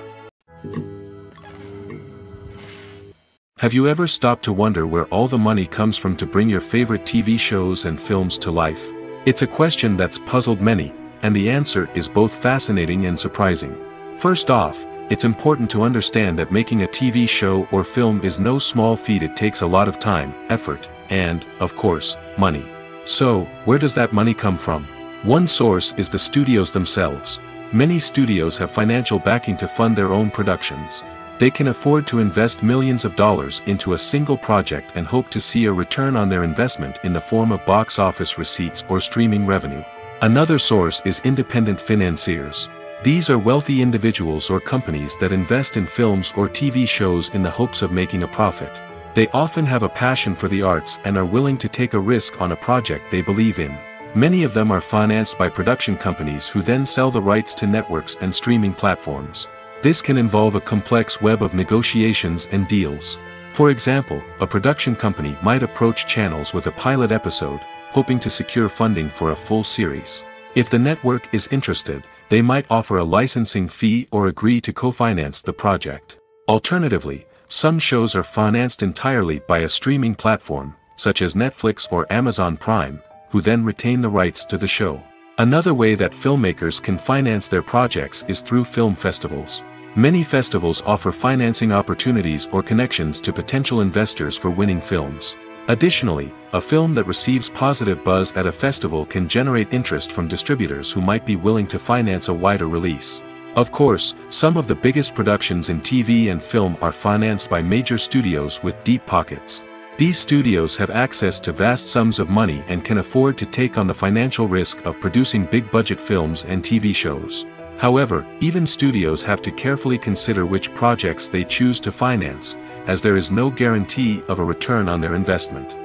Have you ever stopped to wonder where all the money comes from to bring your favorite TV shows and films to life? It's a question that's puzzled many, and the answer is both fascinating and surprising. First off, it's important to understand that making a TV show or film is no small feat. It takes a lot of time, effort, and, of course, money. So, where does that money come from? One source is the studios themselves. Many studios have financial backing to fund their own productions. They can afford to invest millions of dollars into a single project and hope to see a return on their investment in the form of box office receipts or streaming revenue. Another source is independent financiers. These are wealthy individuals or companies that invest in films or TV shows in the hopes of making a profit. They often have a passion for the arts and are willing to take a risk on a project they believe in. Many of them are financed by production companies who then sell the rights to networks and streaming platforms. This can involve a complex web of negotiations and deals. For example, a production company might approach channels with a pilot episode, hoping to secure funding for a full series. If the network is interested, they might offer a licensing fee or agree to co-finance the project. Alternatively, some shows are financed entirely by a streaming platform, such as Netflix or Amazon Prime, who then retain the rights to the show. Another way that filmmakers can finance their projects is through film festivals. Many festivals offer financing opportunities or connections to potential investors for winning films. Additionally, a film that receives positive buzz at a festival can generate interest from distributors who might be willing to finance a wider release. Of course, some of the biggest productions in TV and film are financed by major studios with deep pockets. These studios have access to vast sums of money and can afford to take on the financial risk of producing big-budget films and TV shows. However, even studios have to carefully consider which projects they choose to finance, as there is no guarantee of a return on their investment.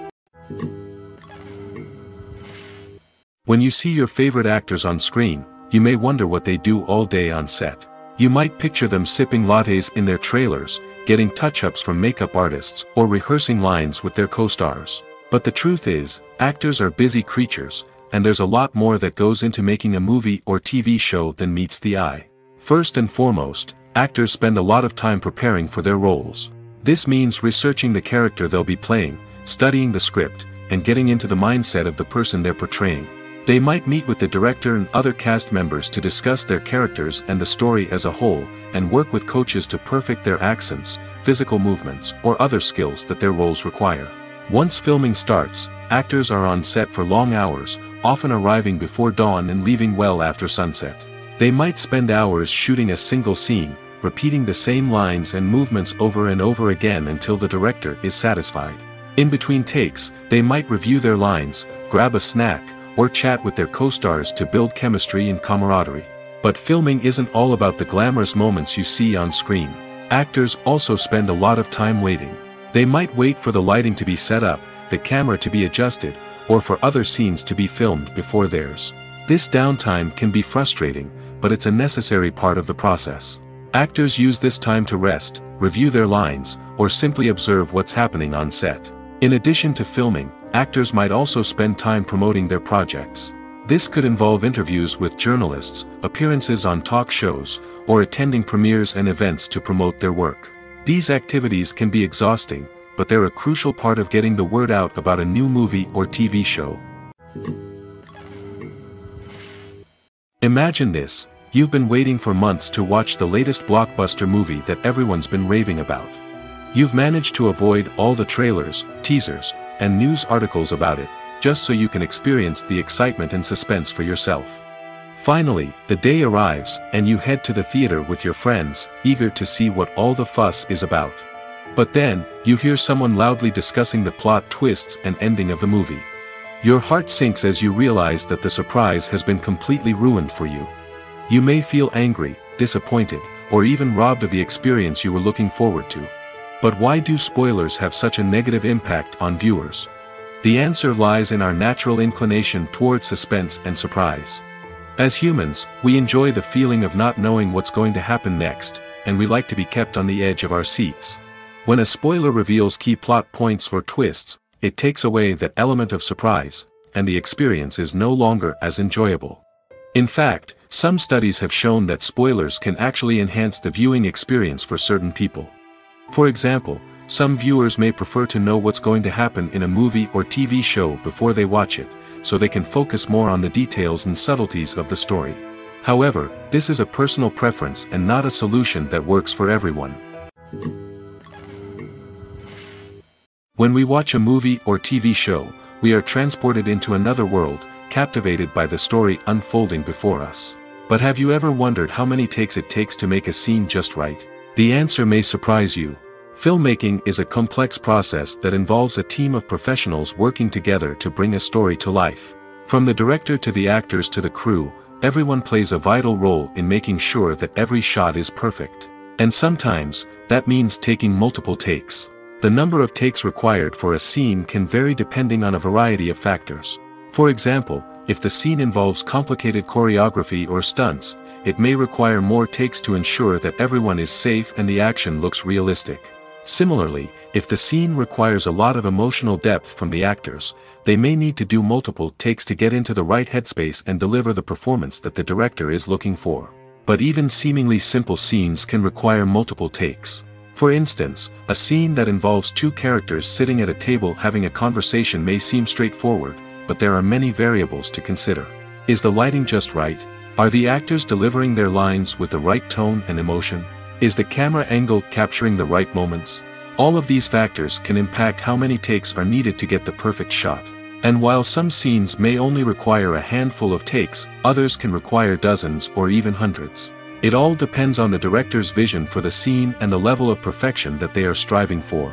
When you see your favorite actors on screen, you may wonder what they do all day on set. You might picture them sipping lattes in their trailers, getting touch-ups from makeup artists, or rehearsing lines with their co-stars. But the truth is, actors are busy creatures, and there's a lot more that goes into making a movie or TV show than meets the eye. First and foremost, actors spend a lot of time preparing for their roles. This means researching the character they'll be playing, studying the script, and getting into the mindset of the person they're portraying. They might meet with the director and other cast members to discuss their characters and the story as a whole, and work with coaches to perfect their accents, physical movements, or other skills that their roles require. Once filming starts, actors are on set for long hours, often arriving before dawn and leaving well after sunset. They might spend hours shooting a single scene, repeating the same lines and movements over and over again until the director is satisfied. In between takes, they might review their lines, grab a snack, or chat with their co-stars to build chemistry and camaraderie. But filming isn't all about the glamorous moments you see on screen. Actors also spend a lot of time waiting. They might wait for the lighting to be set up, the camera to be adjusted, or for other scenes to be filmed before theirs. This downtime can be frustrating, but it's a necessary part of the process. Actors use this time to rest, review their lines, or simply observe what's happening on set. In addition to filming, actors might also spend time promoting their projects. This could involve interviews with journalists, appearances on talk shows, or attending premieres and events to promote their work. These activities can be exhausting, but they're a crucial part of getting the word out about a new movie or TV show. Imagine this: you've been waiting for months to watch the latest blockbuster movie that everyone's been raving about. You've managed to avoid all the trailers, teasers, and news articles about it, just so you can experience the excitement and suspense for yourself. Finally, the day arrives, and you head to the theater with your friends, eager to see what all the fuss is about. But then, you hear someone loudly discussing the plot twists and ending of the movie. Your heart sinks as you realize that the surprise has been completely ruined for you. You may feel angry, disappointed, or even robbed of the experience you were looking forward to. But why do spoilers have such a negative impact on viewers? The answer lies in our natural inclination toward suspense and surprise. As humans, we enjoy the feeling of not knowing what's going to happen next, and we like to be kept on the edge of our seats. When a spoiler reveals key plot points or twists, it takes away that element of surprise, and the experience is no longer as enjoyable. In fact, some studies have shown that spoilers can actually enhance the viewing experience for certain people. For example, some viewers may prefer to know what's going to happen in a movie or TV show before they watch it, so they can focus more on the details and subtleties of the story. However, this is a personal preference and not a solution that works for everyone. When we watch a movie or TV show, we are transported into another world, captivated by the story unfolding before us. But have you ever wondered how many takes it takes to make a scene just right? The answer may surprise you. Filmmaking is a complex process that involves a team of professionals working together to bring a story to life. From the director to the actors to the crew, everyone plays a vital role in making sure that every shot is perfect. And sometimes, that means taking multiple takes. The number of takes required for a scene can vary depending on a variety of factors. For example, if the scene involves complicated choreography or stunts, it may require more takes to ensure that everyone is safe and the action looks realistic. Similarly, if the scene requires a lot of emotional depth from the actors, they may need to do multiple takes to get into the right headspace and deliver the performance that the director is looking for. But even seemingly simple scenes can require multiple takes. For instance, a scene that involves two characters sitting at a table having a conversation may seem straightforward, but there are many variables to consider. Is the lighting just right? Are the actors delivering their lines with the right tone and emotion? Is the camera angle capturing the right moments? All of these factors can impact how many takes are needed to get the perfect shot. And while some scenes may only require a handful of takes, others can require dozens or even hundreds. It all depends on the director's vision for the scene and the level of perfection that they are striving for.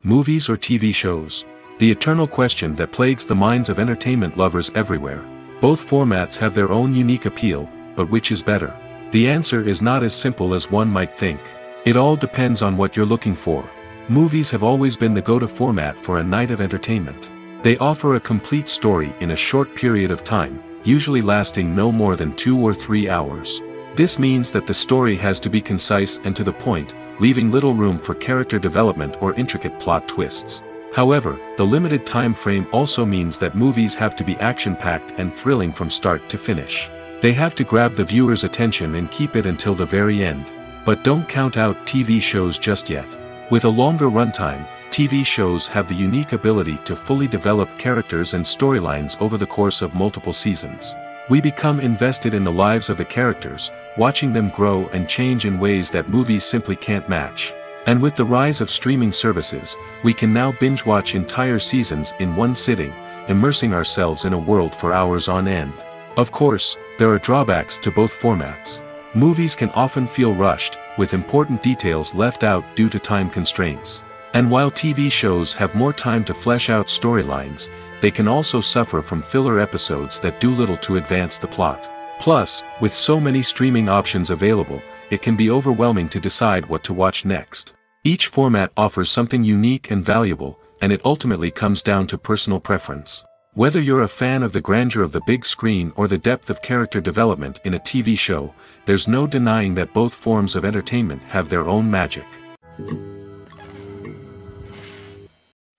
Movies or TV shows? The eternal question that plagues the minds of entertainment lovers everywhere. Both formats have their own unique appeal, but which is better? The answer is not as simple as one might think. It all depends on what you're looking for. Movies have always been the go-to format for a night of entertainment. They offer a complete story in a short period of time, usually lasting no more than 2 or 3 hours. This means that the story has to be concise and to the point, leaving little room for character development or intricate plot twists. However, the limited time frame also means that movies have to be action-packed and thrilling from start to finish. They have to grab the viewer's attention and keep it until the very end. But don't count out TV shows just yet. With a longer runtime, TV shows have the unique ability to fully develop characters and storylines over the course of multiple seasons. We become invested in the lives of the characters, watching them grow and change in ways that movies simply can't match. And with the rise of streaming services, we can now binge-watch entire seasons in one sitting, immersing ourselves in a world for hours on end. Of course, there are drawbacks to both formats. Movies can often feel rushed, with important details left out due to time constraints. And while TV shows have more time to flesh out storylines, they can also suffer from filler episodes that do little to advance the plot. Plus, with so many streaming options available, it can be overwhelming to decide what to watch next. Each format offers something unique and valuable, and it ultimately comes down to personal preference. Whether you're a fan of the grandeur of the big screen or the depth of character development in a TV show, there's no denying that both forms of entertainment have their own magic.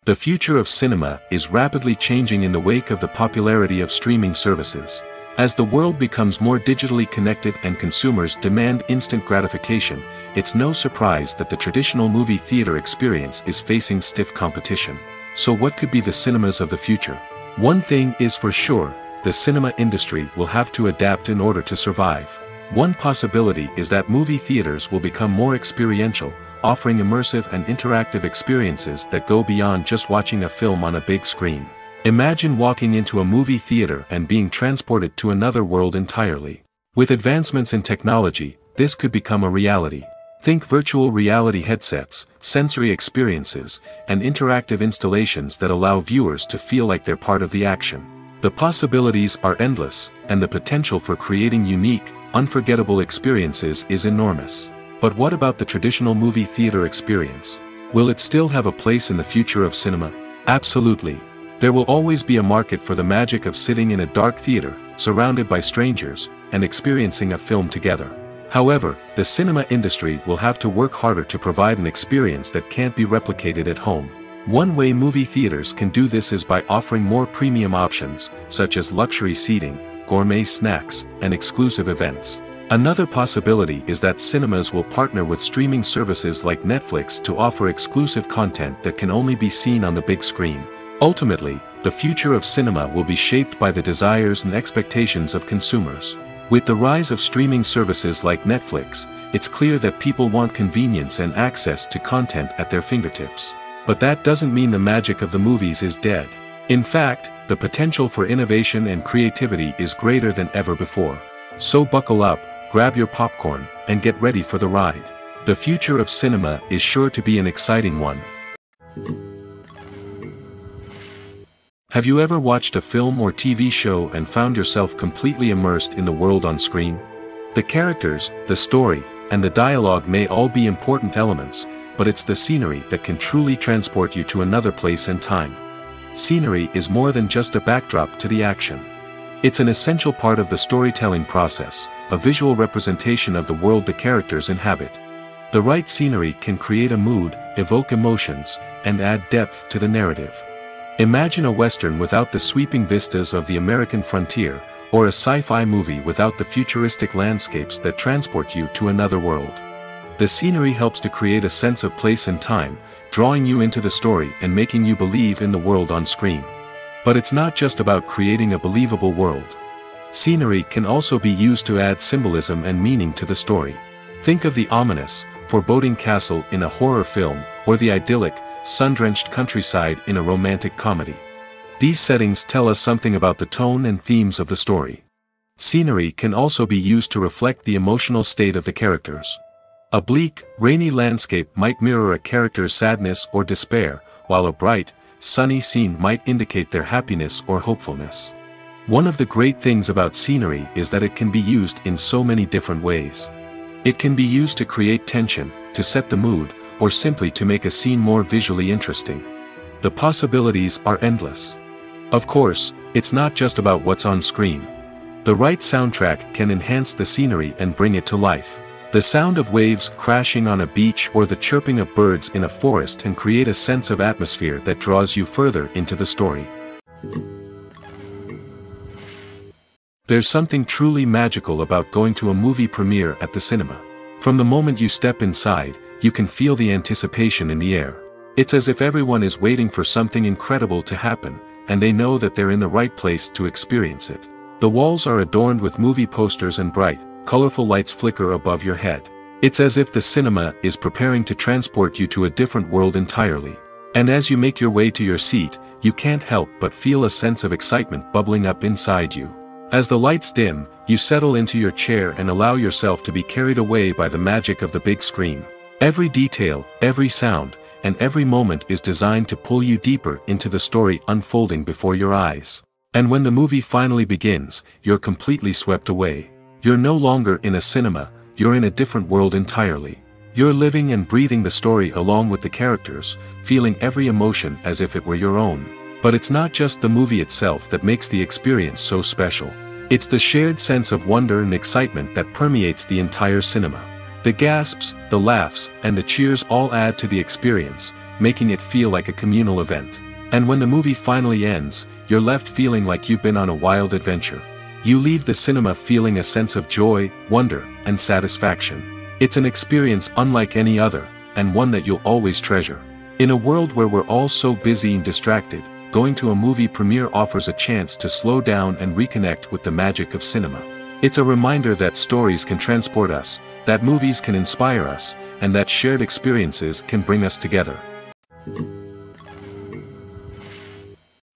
The future of cinema is rapidly changing in the wake of the popularity of streaming services. As the world becomes more digitally connected and consumers demand instant gratification, it's no surprise that the traditional movie theater experience is facing stiff competition. So what could be the cinemas of the future? One thing is for sure, the cinema industry will have to adapt in order to survive. One possibility is that movie theaters will become more experiential, offering immersive and interactive experiences that go beyond just watching a film on a big screen. Imagine walking into a movie theater and being transported to another world entirely. With advancements in technology, this could become a reality. Think virtual reality headsets, sensory experiences, and interactive installations that allow viewers to feel like they're part of the action. The possibilities are endless, and the potential for creating unique, unforgettable experiences is enormous. But what about the traditional movie theater experience? Will it still have a place in the future of cinema? Absolutely. There will always be a market for the magic of sitting in a dark theater, surrounded by strangers, and experiencing a film together. However, the cinema industry will have to work harder to provide an experience that can't be replicated at home. One way movie theaters can do this is by offering more premium options, such as luxury seating, gourmet snacks, and exclusive events. Another possibility is that cinemas will partner with streaming services like Netflix to offer exclusive content that can only be seen on the big screen. Ultimately, the future of cinema will be shaped by the desires and expectations of consumers. With the rise of streaming services like Netflix, it's clear that people want convenience and access to content at their fingertips. But that doesn't mean the magic of the movies is dead. In fact, the potential for innovation and creativity is greater than ever before. So buckle up, grab your popcorn, and get ready for the ride. The future of cinema is sure to be an exciting one. Have you ever watched a film or TV show and found yourself completely immersed in the world on screen? The characters, the story, and the dialogue may all be important elements, but it's the scenery that can truly transport you to another place and time. Scenery is more than just a backdrop to the action. It's an essential part of the storytelling process, a visual representation of the world the characters inhabit. The right scenery can create a mood, evoke emotions, and add depth to the narrative. Imagine a Western without the sweeping vistas of the American frontier, or a sci-fi movie without the futuristic landscapes that transport you to another world. The scenery helps to create a sense of place and time, drawing you into the story and making you believe in the world on screen. But it's not just about creating a believable world. Scenery can also be used to add symbolism and meaning to the story. Think of the ominous, foreboding castle in a horror film, or the idyllic, sun-drenched countryside in a romantic comedy. These settings tell us something about the tone and themes of the story. Scenery can also be used to reflect the emotional state of the characters. A bleak, rainy landscape might mirror a character's sadness or despair, while a bright, sunny scene might indicate their happiness or hopefulness. One of the great things about scenery is that it can be used in so many different ways. It can be used to create tension, to set the mood, or simply to make a scene more visually interesting. The possibilities are endless. Of course, it's not just about what's on screen. The right soundtrack can enhance the scenery and bring it to life. The sound of waves crashing on a beach or the chirping of birds in a forest can create a sense of atmosphere that draws you further into the story. There's something truly magical about going to a movie premiere at the cinema. From the moment you step inside, you can feel the anticipation in the air. It's as if everyone is waiting for something incredible to happen, and they know that they're in the right place to experience it. The walls are adorned with movie posters and bright, colorful lights flicker above your head. It's as if the cinema is preparing to transport you to a different world entirely. And as you make your way to your seat, you can't help but feel a sense of excitement bubbling up inside you. As the lights dim, you settle into your chair and allow yourself to be carried away by the magic of the big screen. Every detail, every sound, and every moment is designed to pull you deeper into the story unfolding before your eyes. And when the movie finally begins, you're completely swept away. You're no longer in a cinema, you're in a different world entirely. You're living and breathing the story along with the characters, feeling every emotion as if it were your own. But it's not just the movie itself that makes the experience so special. It's the shared sense of wonder and excitement that permeates the entire cinema. The gasps, the laughs, and the cheers all add to the experience, making it feel like a communal event. And when the movie finally ends, you're left feeling like you've been on a wild adventure. You leave the cinema feeling a sense of joy, wonder, and satisfaction. It's an experience unlike any other, and one that you'll always treasure. In a world where we're all so busy and distracted, going to a movie premiere offers a chance to slow down and reconnect with the magic of cinema. It's a reminder that stories can transport us, that movies can inspire us, and that shared experiences can bring us together.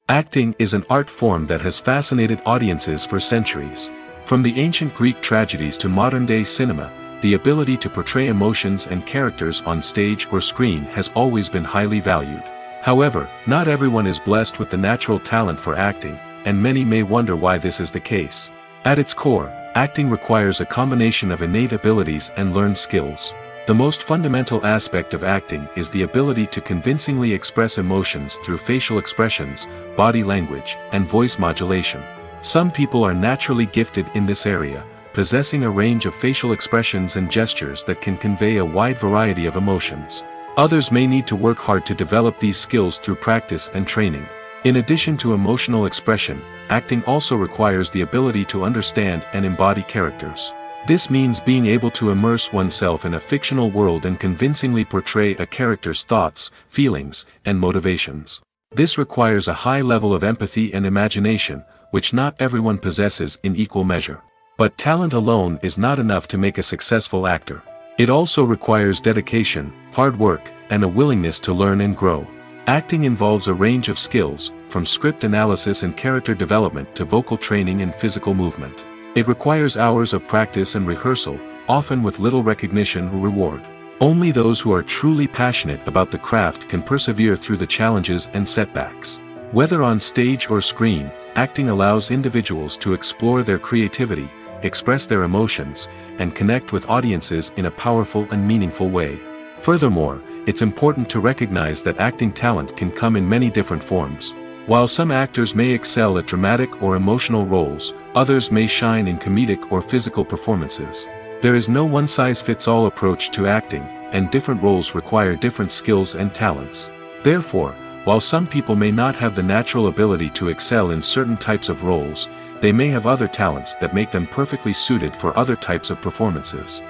Acting is an art form that has fascinated audiences for centuries. From the ancient Greek tragedies to modern-day cinema, the ability to portray emotions and characters on stage or screen has always been highly valued. However, not everyone is blessed with the natural talent for acting, and many may wonder why this is the case. At its core, acting requires a combination of innate abilities and learned skills. The most fundamental aspect of acting is the ability to convincingly express emotions through facial expressions, body language, and voice modulation. Some people are naturally gifted in this area, possessing a range of facial expressions and gestures that can convey a wide variety of emotions. Others may need to work hard to develop these skills through practice and training. In addition to emotional expression, acting also requires the ability to understand and embody characters. This means being able to immerse oneself in a fictional world and convincingly portray a character's thoughts, feelings, and motivations. This requires a high level of empathy and imagination, which not everyone possesses in equal measure. But talent alone is not enough to make a successful actor. It also requires dedication, hard work, and a willingness to learn and grow. Acting involves a range of skills, from script analysis and character development to vocal training and physical movement. It requires hours of practice and rehearsal, often with little recognition or reward. Only those who are truly passionate about the craft can persevere through the challenges and setbacks. Whether on stage or screen, acting allows individuals to explore their creativity, express their emotions, and connect with audiences in a powerful and meaningful way. Furthermore, it's important to recognize that acting talent can come in many different forms. While some actors may excel at dramatic or emotional roles, others may shine in comedic or physical performances. There is no one-size-fits-all approach to acting, and different roles require different skills and talents. Therefore, while some people may not have the natural ability to excel in certain types of roles, they may have other talents that make them perfectly suited for other types of performances.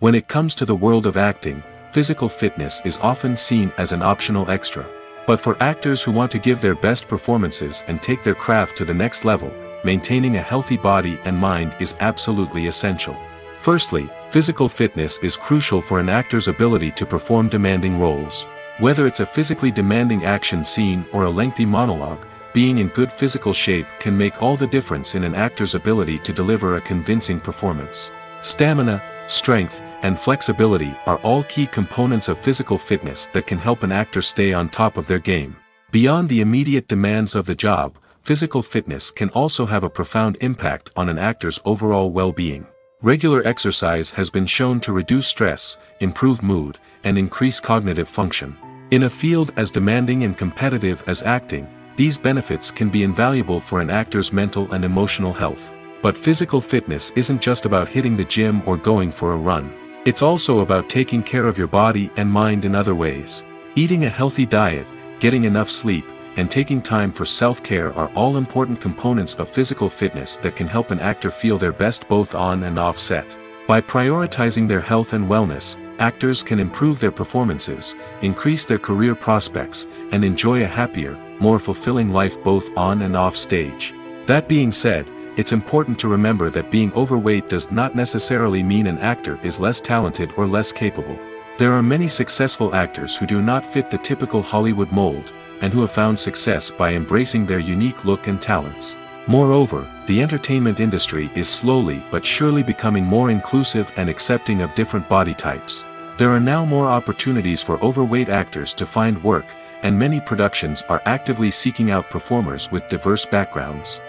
When it comes to the world of acting, physical fitness is often seen as an optional extra. But for actors who want to give their best performances and take their craft to the next level, maintaining a healthy body and mind is absolutely essential. Firstly, physical fitness is crucial for an actor's ability to perform demanding roles. Whether it's a physically demanding action scene or a lengthy monologue, being in good physical shape can make all the difference in an actor's ability to deliver a convincing performance. Stamina, strength, and flexibility are all key components of physical fitness that can help an actor stay on top of their game. Beyond the immediate demands of the job, physical fitness can also have a profound impact on an actor's overall well-being. Regular exercise has been shown to reduce stress, improve mood, and increase cognitive function. In a field as demanding and competitive as acting, these benefits can be invaluable for an actor's mental and emotional health. But physical fitness isn't just about hitting the gym or going for a run. It's also about taking care of your body and mind in other ways. Eating a healthy diet, getting enough sleep, and taking time for self-care are all important components of physical fitness that can help an actor feel their best both on and off set. By prioritizing their health and wellness, actors can improve their performances, increase their career prospects, and enjoy a happier, more fulfilling life both on and off stage. That being said, it's important to remember that being overweight does not necessarily mean an actor is less talented or less capable. There are many successful actors who do not fit the typical Hollywood mold, and who have found success by embracing their unique look and talents. Moreover, the entertainment industry is slowly but surely becoming more inclusive and accepting of different body types. There are now more opportunities for overweight actors to find work, and many productions are actively seeking out performers with diverse backgrounds.